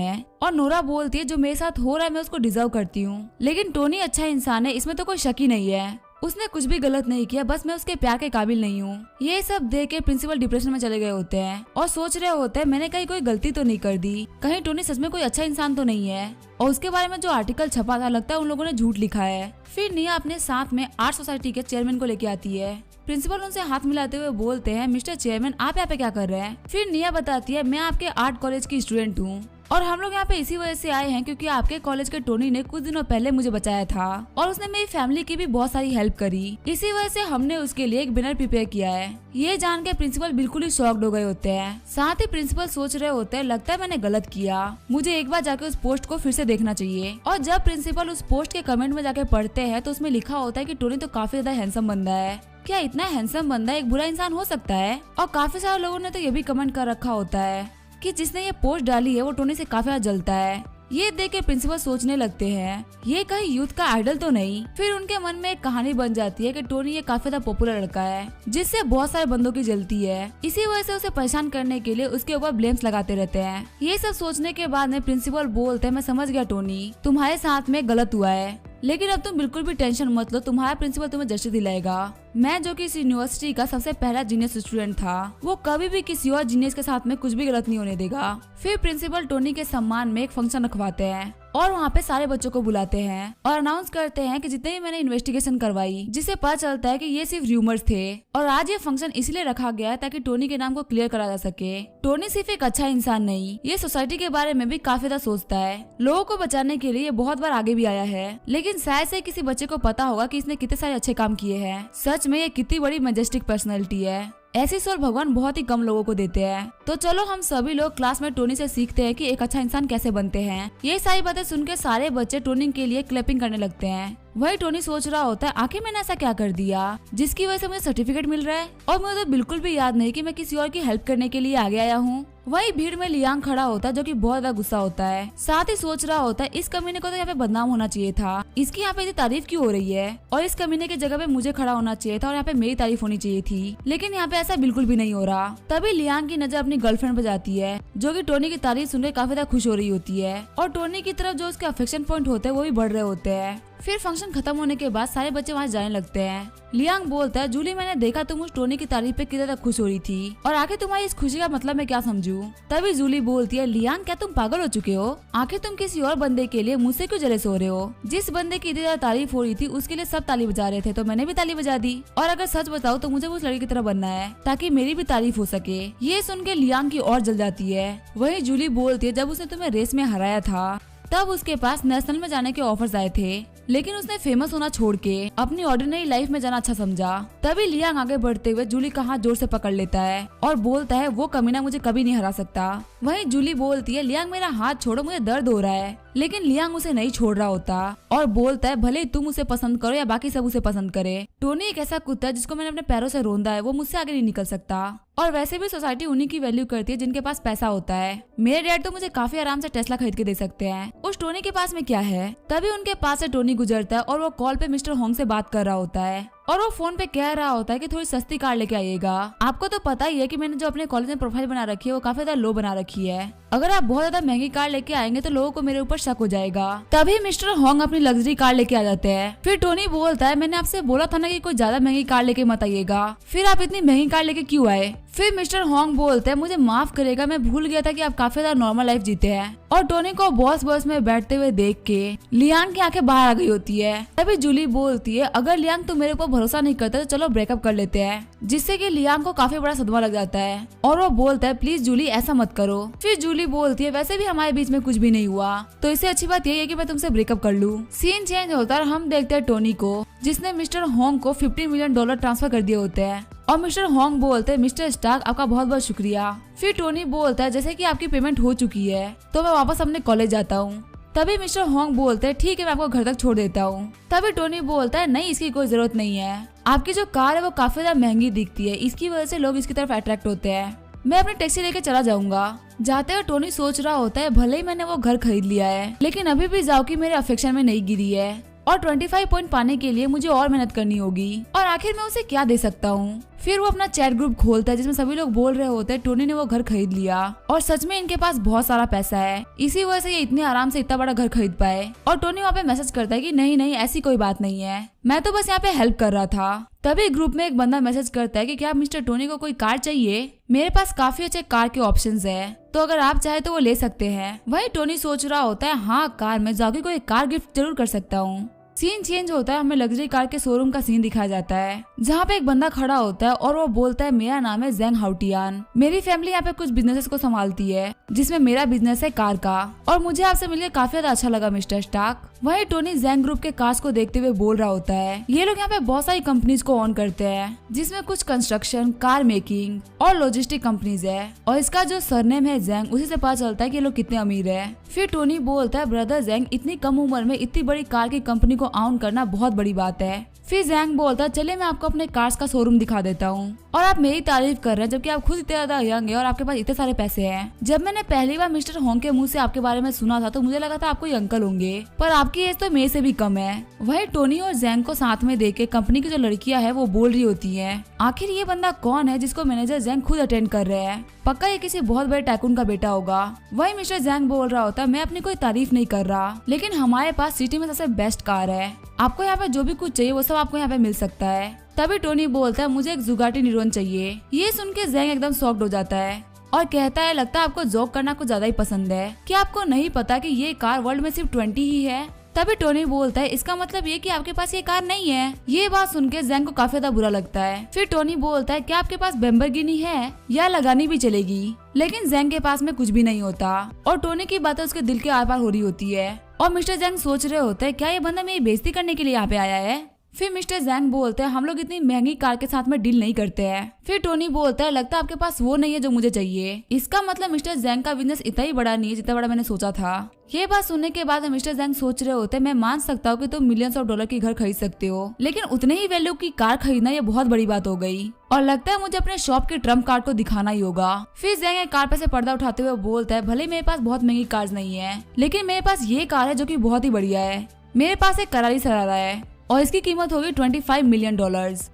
है। और नोरा बोलती है जो मेरे साथ हो रहा है मैं उसको डिजर्व करती हूँ, लेकिन टोनी अच्छा इंसान है, इसमें तो कोई शक ही नहीं है, उसने कुछ भी गलत नहीं किया, बस मैं उसके प्यार के काबिल नहीं हूँ। ये सब देख के प्रिंसिपल डिप्रेशन में चले गए होते हैं और सोच रहे होते हैं मैंने कहीं कोई गलती तो नहीं कर दी, कहीं टोनी सच में कोई अच्छा इंसान तो नहीं है, और उसके बारे में जो आर्टिकल छपा था लगता है उन लोगों ने झूठ लिखा है। फिर निया अपने साथ में आर्ट सोसाइटी के चेयरमैन को लेके आती है। प्रिंसिपल उनसे हाथ मिलाते हुए बोलते हैं मिस्टर चेयरमैन आप यहाँ पे क्या कर रहे हैं? फिर निया बताती है मैं आपके आर्ट कॉलेज की स्टूडेंट हूँ और हम लोग यहाँ पे इसी वजह से आए हैं क्योंकि आपके कॉलेज के टोनी ने कुछ दिनों पहले मुझे बचाया था और उसने मेरी फैमिली की भी बहुत सारी हेल्प करी, इसी वजह से हमने उसके लिए एक बैनर प्रिपेयर किया है। ये जान के प्रिंसिपल बिल्कुल ही शॉक्ड हो गए होते हैं। साथ ही प्रिंसिपल सोच रहे होते हैं लगता है मैंने गलत किया, मुझे एक बार जाके उस पोस्ट को फिर से देखना चाहिए। और जब प्रिंसिपल उस पोस्ट के कमेंट में जाके पढ़ते हैं तो उसमें लिखा होता है कि टोनी तो काफी ज्यादा हैंडसम बंदा है, क्या इतना हैंडसम बंदा एक बुरा इंसान हो सकता है? और काफी सारे लोगों ने तो ये भी कमेंट कर रखा होता है कि जिसने ये पोस्ट डाली है वो टोनी से काफी ज्यादा जलता है। ये देख के प्रिंसिपल सोचने लगते हैं ये कहीं यूथ का आइडल तो नहीं। फिर उनके मन में एक कहानी बन जाती है कि टोनी ये काफी ज्यादा पॉपुलर लड़का है जिससे बहुत सारे बंदों की जलती है, इसी वजह से उसे परेशान करने के लिए उसके ऊपर ब्लेम्स लगाते रहते हैं। ये सब सोचने के बाद में प्रिंसिपल बोलते हैं मैं समझ गया टोनी, तुम्हारे साथ में गलत हुआ है, लेकिन अब तुम बिल्कुल भी टेंशन मत लो, तुम्हारा प्रिंसिपल तुम्हें जस्टिस दिलाएगा। मैं जो कि इस यूनिवर्सिटी का सबसे पहला जीनियस स्टूडेंट था, वो कभी भी किसी और जीनियस के साथ में कुछ भी गलत नहीं होने देगा। फिर प्रिंसिपल टोनी के सम्मान में एक फंक्शन रखवाते हैं और वहाँ पे सारे बच्चों को बुलाते हैं और अनाउंस करते हैं कि जितने भी मैंने इन्वेस्टिगेशन करवाई, जिससे पता चलता है कि ये सिर्फ रूमर्स थे और आज ये फंक्शन इसलिए रखा गया है ताकि टोनी के नाम को क्लियर करा जा सके। टोनी सिर्फ एक अच्छा इंसान नहीं, ये सोसाइटी के बारे में भी काफी ज्यादा सोचता है, लोगों को बचाने के लिए ये बहुत बार आगे भी आया है, लेकिन शायद से किसी बच्चे को पता होगा कि इसने कितने सारे अच्छे काम किए हैं। सच में ये कितनी बड़ी मैजेस्टिक पर्सनैलिटी है, ऐसी सोल भगवान बहुत ही कम लोगों को देते हैं। तो चलो हम सभी लोग क्लास में टोनी से सीखते हैं कि एक अच्छा इंसान कैसे बनते हैं। ये सारी बातें सुन के सारे बच्चे टोनी के लिए क्लैपिंग करने लगते हैं। वही टोनी सोच रहा होता है आखिर मैंने ऐसा क्या कर दिया जिसकी वजह से मुझे सर्टिफिकेट मिल रहा है और मुझे तो बिल्कुल भी याद नहीं कि मैं किसी और की हेल्प करने के लिए आगे आया हूँ। वही भीड़ में लियांग खड़ा होता है जो कि बहुत ज्यादा गुस्सा होता है, साथ ही सोच रहा होता है इस कमीने को तो यहाँ पे बदनाम होना चाहिए था, इसकी यहाँ पे इतनी तारीफ क्यों हो रही है और इस कमीने की जगह पे मुझे खड़ा होना चाहिए था और यहाँ पे मेरी तारीफ होनी चाहिए थी, लेकिन यहाँ पे ऐसा बिल्कुल भी नहीं हो रहा। तभी लियांग की नजर अपनी गर्लफ्रेंड पे जाती है जो कि टोनी की तारीफ सुनकर काफी ज्यादा खुश हो रही होती है और टोनी की तरफ जो उसके अफेक्शन पॉइंट होते हैं वो भी बढ़ रहे होते हैं। फिर फंक्शन खत्म होने के बाद सारे बच्चे वहाँ जाने लगते हैं। लियांग बोलता है, जूली मैंने देखा तुम उस टोनी की तारीफ पे कितने तक खुश हो रही थी और आखिर तुम्हारी इस खुशी का मतलब मैं क्या समझूं। तभी जूली बोलती है, लियांग क्या तुम पागल हो चुके हो? आखिर तुम किसी और बंदे के लिए मुझसे क्यों जलेस हो रहे हो? जिस बंदे की इतनी ज्यादा तारीफ हो रही थी उसके लिए सब ताली बजा रहे थे तो मैंने भी ताली बजा दी। और अगर सच बताओ तो मुझे उस लड़की की तरह बनना है ताकि मेरी भी तारीफ हो सके। ये सुन के लियांग की और जल जाती है। वही जूली बोलती है, जब उसने तुम्हें रेस में हराया था तब उसके पास नेशनल में जाने के ऑफर्स आए थे, लेकिन उसने फेमस होना छोड़ के अपनी ऑर्डिनरी लाइफ में जाना अच्छा समझा। तभी लियांग आगे बढ़ते हुए जूली का हाथ जोर से पकड़ लेता है और बोलता है, वो कमीना मुझे कभी नहीं हरा सकता। वहीं जूली बोलती है, लियांग मेरा हाथ छोड़ो, मुझे दर्द हो रहा है। लेकिन लियांग उसे नहीं छोड़ रहा होता और बोलता है, भले तुम उसे पसंद करो या बाकी सब उसे पसंद करे, टोनी एक ऐसा कुत्ता है जिसको मैंने अपने पैरों से रोंदा है, वो मुझसे आगे नहीं निकल सकता। और वैसे भी सोसाइटी उन्हीं की वैल्यू करती है जिनके पास पैसा होता है। मेरे डैड तो मुझे काफी आराम से टेस्ला खरीद के दे सकते हैं, उस टोनी के पास में क्या है? तभी उनके पास से टोनी गुजरता है और वो कॉल पे मिस्टर होंग से बात कर रहा होता है और वो फोन पे कह रहा होता है कि थोड़ी सस्ती कार लेके आइएगा। आपको तो पता ही है कि मैंने जो अपने कॉलेज में प्रोफाइल बना रखी है वो काफी ज्यादा लो बना रखी है। अगर आप बहुत ज्यादा महंगी कार लेके आएंगे तो लोगों को मेरे ऊपर शक हो जाएगा। तभी मिस्टर होंग अपनी लग्जरी कार लेके आ जाते हैं। फिर टोनी बोलता है, मैंने आपसे बोला था ना कि कोई ज्यादा महंगी कार लेके मत आइएगा, फिर आप इतनी महंगी कार लेके क्यों आए? फिर मिस्टर होंग बोलते हैं, मुझे माफ करेगा, मैं भूल गया था कि आप काफी ज्यादा नॉर्मल लाइफ जीते हैं। और टोनी को बस में बैठते हुए देख के लियांग की आंखें बाहर आ गई होती है। तभी जूली बोलती है, अगर लियांग तुम मेरे ऊपर भरोसा नहीं करता तो चलो ब्रेकअप कर लेते हैं, जिससे कि लियांग को काफी बड़ा सदमा लग जाता है और वो बोलता है, प्लीज जूली ऐसा मत करो। फिर जूली बोलती है, वैसे भी हमारे बीच में कुछ भी नहीं हुआ तो इससे अच्छी बात यही है कि मैं तुमसे ब्रेकअप कर लूं। सीन चेंज होता है और हम देखते हैं टोनी को, जिसने मिस्टर होंग को $50 मिलियन ट्रांसफर कर दिए होते हैं। और मिस्टर होंग बोलते हैं, मिस्टर स्टार्क आपका बहुत बहुत शुक्रिया। फिर टोनी बोलता है, जैसे कि आपकी पेमेंट हो चुकी है तो मैं वापस अपने कॉलेज जाता हूँ। तभी मिस्टर होंग बोलते हैं, ठीक है मैं आपको घर तक छोड़ देता हूँ। तभी टोनी बोलता है, नहीं इसकी कोई जरूरत नहीं है, आपकी जो कार है वो काफी ज्यादा महंगी दिखती है, इसकी वजह से लोग इसकी तरफ अट्रैक्ट होते हैं, मैं अपनी टैक्सी लेके चला जाऊंगा। जाते हुए टोनी सोच रहा होता है, भले ही मैंने वो घर खरीद लिया है लेकिन अभी भी जाओकी मेरे अफेक्शन में नहीं गिरी है और 25 पॉइंट पाने के लिए मुझे और मेहनत करनी होगी और आखिर मैं उसे क्या दे सकता हूँ। फिर वो अपना चैट ग्रुप खोलता है जिसमें सभी लोग बोल रहे होते हैं टोनी ने वो घर खरीद लिया और सच में इनके पास बहुत सारा पैसा है, इसी वजह से ये इतने आराम से इतना बड़ा घर खरीद पाए। और टोनी वहाँ पे मैसेज करता है कि नहीं नहीं ऐसी कोई बात नहीं है, मैं तो बस यहाँ पे हेल्प कर रहा था। तभी ग्रुप में एक बंदा मैसेज करता है कि क्या मिस्टर टोनी को कोई कार चाहिए? मेरे पास काफी अच्छे कार के ऑप्शंस है तो अगर आप चाहे तो वो ले सकते हैं। वही टोनी सोच रहा होता है, हाँ कार, मैं जाओकी को एक कार गिफ्ट जरूर कर सकता हूँ। सीन चेंज होता है, हमें लग्जरी कार के शोरूम का सीन दिखाया जाता है जहाँ पे एक बंदा खड़ा होता है और वो बोलता है, मेरा नाम है जेंग हाउटियान, मेरी फैमिली यहाँ पे कुछ बिजनेसेस को संभालती है जिसमें मेरा बिजनेस है कार का और मुझे आपसे मिलकर काफी ज्यादा अच्छा लगा मिस्टर स्टार्क। वही टोनी जेंग ग्रुप के कार्स को देखते हुए बोल रहा होता है, ये लोग यहाँ पे बहुत सारी कंपनीज को ऑन करते हैं जिसमें कुछ कंस्ट्रक्शन, कार मेकिंग और लॉजिस्टिक कंपनीज है और इसका जो सरनेम है जेंग, उसी से पता चलता है कि ये लोग कितने अमीर है। फिर टोनी बोलता है, ब्रदर जेंग, इतनी कम उम्र में इतनी बड़ी कार की कंपनी को ऑन करना बहुत बड़ी बात है। फिर जेंग बोलता है, चलिए मैं आपको अपने कार्स का शोरूम दिखा देता हूँ और आप मेरी तारीफ कर रहे हैं जबकि आप खुद इतने ज्यादा यंग है और आपके पास इतने सारे पैसे हैं। जब मैंने पहली बार मिस्टर होंग के मुंह से आपके बारे में सुना था तो मुझे लगा था आप कोई अंकल होंगे, पर आपकी एज तो मेरे से भी कम है। वही टोनी और जेंग को साथ में देख के कंपनी की जो लड़कियां हैं वो बोल रही होती है, आखिर ये बंदा कौन है जिसको मैनेजर जेंग खुद अटेंड कर रहे हैं, पक्का ये किसी बहुत बड़े टाइकून का बेटा होगा। वही मिस्टर जेंग बोल रहा होता है, मैं अपनी कोई तारीफ नहीं कर रहा लेकिन हमारे पास सिटी में सबसे बेस्ट कार है, आपको यहाँ पे जो भी कुछ चाहिए वो सब आपको यहाँ पे मिल सकता है। तभी टोनी बोलता है, मुझे एक जुगाटी निरोन चाहिए। ये सुन के जेंग एकदम शॉक्ड हो जाता है और कहता है, लगता है आपको जोक करना कुछ ज्यादा ही पसंद है, क्या आपको नहीं पता कि ये कार वर्ल्ड में सिर्फ 20 ही है? तभी टोनी बोलता है, इसका मतलब ये कि आपके पास ये कार नहीं है। ये बात सुन के जेंग को काफी ज्यादा बुरा लगता है। फिर टोनी बोलता है, क्या आपके पास बेम्बरगिनी है या लगानी भी चलेगी? लेकिन जेंग के पास में कुछ भी नहीं होता और टोनी की बातें उसके दिल के आर पार हो रही होती है और मिस्टर जेंग सोच रहे होते हैं, क्या ये बंदा मेरी बेइज्जती करने के लिए यहाँ पे आया है? फिर मिस्टर जेंग बोलते हैं, हम लोग इतनी महंगी कार के साथ में डील नहीं करते हैं। फिर टोनी बोलता है, लगता है आपके पास वो नहीं है जो मुझे चाहिए। इसका मतलब मिस्टर जेंग का बिजनेस इतना ही बड़ा नहीं है जितना बड़ा मैंने सोचा था। ये बात सुनने के बाद मिस्टर जेंग सोच रहे होते हैं, मैं मान सकता हूँ कि तुम मिलियंस ऑफ डॉलर की घर खरीद सकते हो लेकिन उतने ही वैल्यू की कार खरीदना ये बहुत बड़ी बात हो गई और लगता है मुझे अपने शॉप के ट्रम्प कार्ड को दिखाना ही होगा। फिर जेंग कार पे से पर्दा उठाते हुए बोलता है, भले मेरे पास बहुत महंगी कार नहीं है लेकिन मेरे पास ये कार है जो की बहुत ही बढ़िया है। मेरे पास एक करारी सरारा है और इसकी कीमत होगी $25 मिलियन।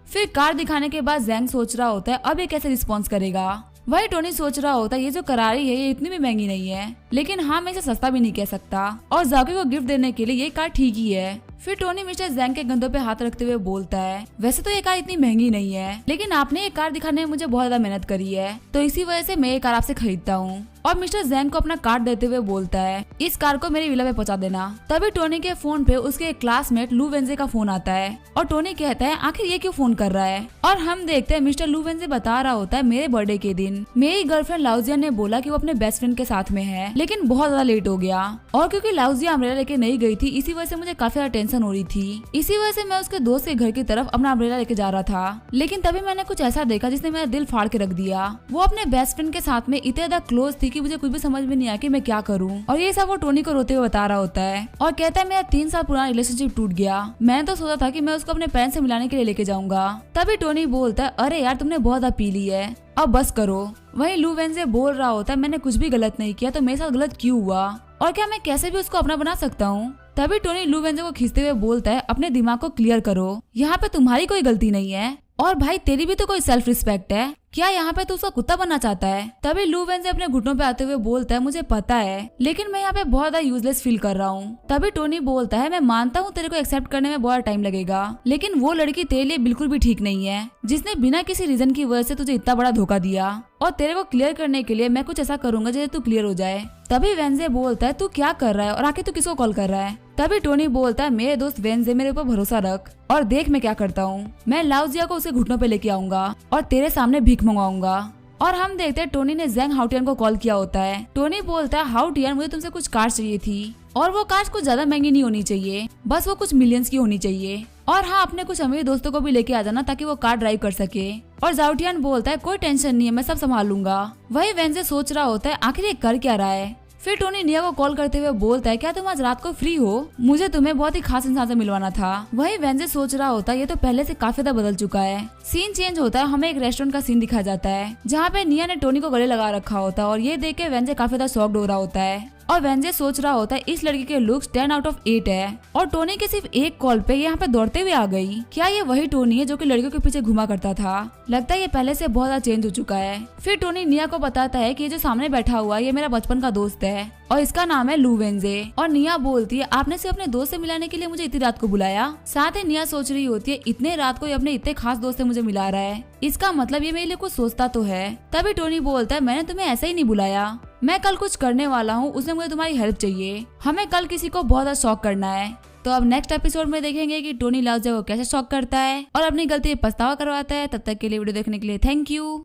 फिर कार दिखाने के बाद जेंग सोच रहा होता है, अब ये कैसे रिस्पॉन्स करेगा। वही टोनी सोच रहा होता है, ये जो करारी है ये इतनी भी महंगी नहीं है लेकिन हाँ मैं इसे सस्ता भी नहीं कह सकता और जाओकी को गिफ्ट देने के लिए ये कार ठीक ही है। फिर टोनी मिस्टर जैंग के कंधों पे हाथ रखते हुए बोलता है, वैसे तो ये कार इतनी महंगी नहीं है, लेकिन आपने ये कार दिखाने में मुझे बहुत ज्यादा मेहनत करी है, तो इसी वजह से मैं ये कार आपसे खरीदता हूँ। और मिस्टर जैंग को अपना कार्ड देते हुए बोलता है, इस कार को मेरी विला पे पहुंचा देना। तभी टोनी के फोन पे उसके एक क्लासमेट लू वेंजे का फोन आता है और टोनी कहता है, आखिर ये क्यों फोन कर रहा है। और हम देखते हैं मिस्टर लू वेंजे बता रहा होता है, मेरे बर्थडे के दिन मेरी गर्लफ्रेंड लाउजिया ने बोला कि वो अपने बेस्ट फ्रेंड के साथ में है, लेकिन बहुत ज्यादा लेट हो गया और क्योंकि लाउजिया अम्ब्रेला लेके नहीं गई थी, इसी वजह से मुझे काफी ज्यादा टेंशन हो रही थी। इसी वजह से मैं उसके दोस्त के घर की तरफ अपना अम्ब्रेला लेके जा रहा था, लेकिन तभी मैंने कुछ ऐसा देखा जिसने मेरा दिल फाड़ के रख दिया। वो अपने बेस्ट फ्रेंड के साथ में इतने ज्यादा क्लोज थी कि मुझे कुछ भी समझ में नहीं आया कि मैं क्या करूं। और ये सब वो टोनी को रोते हुए बता रहा होता है और कहता है, मेरा 3 साल पुराना रिलेशनशिप टूट गया, मैंने तो सोचा था कि मैं उसको अपने पेरेंट्स से मिलाने के लिए लेके जाऊंगा। तभी टोनी बोलता है, अरे यार तुमने बहुत ज्यादा पी ली है, अब बस करो। वहीं लू वेंजे बोल रहा होता है, मैंने कुछ भी गलत नहीं किया, तो मेरे साथ गलत क्यों हुआ और क्या मैं कैसे भी उसको अपना बना सकता हूँ। तभी टोनी लू वेंजे को खींचते हुए बोलता है, अपने दिमाग को क्लियर करो, यहाँ पे तुम्हारी कोई गलती नहीं है और भाई तेरी भी तो कोई सेल्फ रिस्पेक्ट है, क्या यहाँ पे तू उसका कुत्ता बनना चाहता है। तभी लू वेंजे अपने घुटनों पे आते हुए बोलता है, मुझे पता है, लेकिन मैं यहाँ पे बहुत ज्यादा यूजलेस फील कर रहा हूँ। तभी टोनी बोलता है, मैं मानता हूँ तेरे को एक्सेप्ट करने में बहुत टाइम लगेगा, लेकिन वो लड़की तेरे लिए बिल्कुल भी ठीक नहीं है, जिसने बिना किसी रीजन की वजह से तुझे इतना बड़ा धोखा दिया। और तेरे को क्लियर करने के लिए मैं कुछ ऐसा करूंगा जिससे तू क्लियर हो जाए। तभी वेंजे बोलता है, तू क्या कर रहा है और आखिर तू किसको कॉल कर रहा है। तभी टोनी बोलता है, मेरे दोस्त वेंजे, मेरे ऊपर भरोसा रख और देख मैं क्या करता हूँ। मैं लाउजिया को उसके घुटनों पे लेके आऊंगा और तेरे सामने भीख मंगाऊंगा। और हम देखते हैं टोनी ने जैंग हाउटियन को कॉल किया होता है। टोनी बोलता है, हाउटियन मुझे तुमसे कुछ कार्स चाहिए थी और वो कार्स कुछ ज्यादा महंगी नहीं होनी चाहिए, बस वो कुछ मिलियंस की होनी चाहिए। और हाँ, अपने कुछ अमीर दोस्तों को भी लेके आ जाना ताकि वो कार ड्राइव कर सके। और जाउटियन बोलता है, कोई टेंशन नहीं है, मैं सब संभाल लूंगा। वही वेंजे सोच रहा होता है, आखिर ये कर क्या रहा है। फिर टोनी निया को कॉल करते हुए बोलता है, क्या तुम आज रात को फ्री हो, मुझे तुम्हें बहुत ही खास इंसान से मिलवाना था। वही वेंजे सोच रहा होता है, ये तो पहले से काफी ज्यादा बदल चुका है। सीन चेंज होता है, हमें एक रेस्टोरेंट का सीन दिखाया जाता है जहाँ पे निया ने टोनी को गले लगा रखा होता है और ये देख के वेंजे काफी ज्यादा शॉक्ड हो रहा होता है। और वेंजे सोच रहा होता है, इस लड़की के लुक्स 10 आउट ऑफ 8 है और टोनी के सिर्फ एक कॉल पे यहाँ पे दौड़ते हुए आ गई। क्या ये वही टोनी है जो कि लड़कियों के पीछे घुमा करता था। लगता है ये पहले से बहुत ज्यादा चेंज हो चुका है। फिर टोनी निया को बताता है कि ये जो सामने बैठा हुआ है ये मेरा बचपन का दोस्त है और इसका नाम है लू वेंजे। और निया बोलती है, आपने सिर्फ अपने दोस्त से मिलाने के लिए मुझे इतनी रात को बुलाया। साथ ही निया सोच रही होती है, इतने रात को ये अपने इतने खास दोस्त से मुझे मिला रहा है, इसका मतलब ये मेरे लिए कुछ सोचता तो है। तभी टोनी बोलता है, मैंने तुम्हें ऐसे ही नहीं बुलाया, मैं कल कुछ करने वाला हूँ, उसमें मुझे तुम्हारी हेल्प चाहिए। हमें कल किसी को बहुत ज्यादा शॉक करना है। तो अब नेक्स्ट एपिसोड में देखेंगे कि टोनी लाउजिया को कैसे शॉक करता है और अपनी गलती पछतावा करवाता है। तब तक के लिए वीडियो देखने के लिए थैंक यू।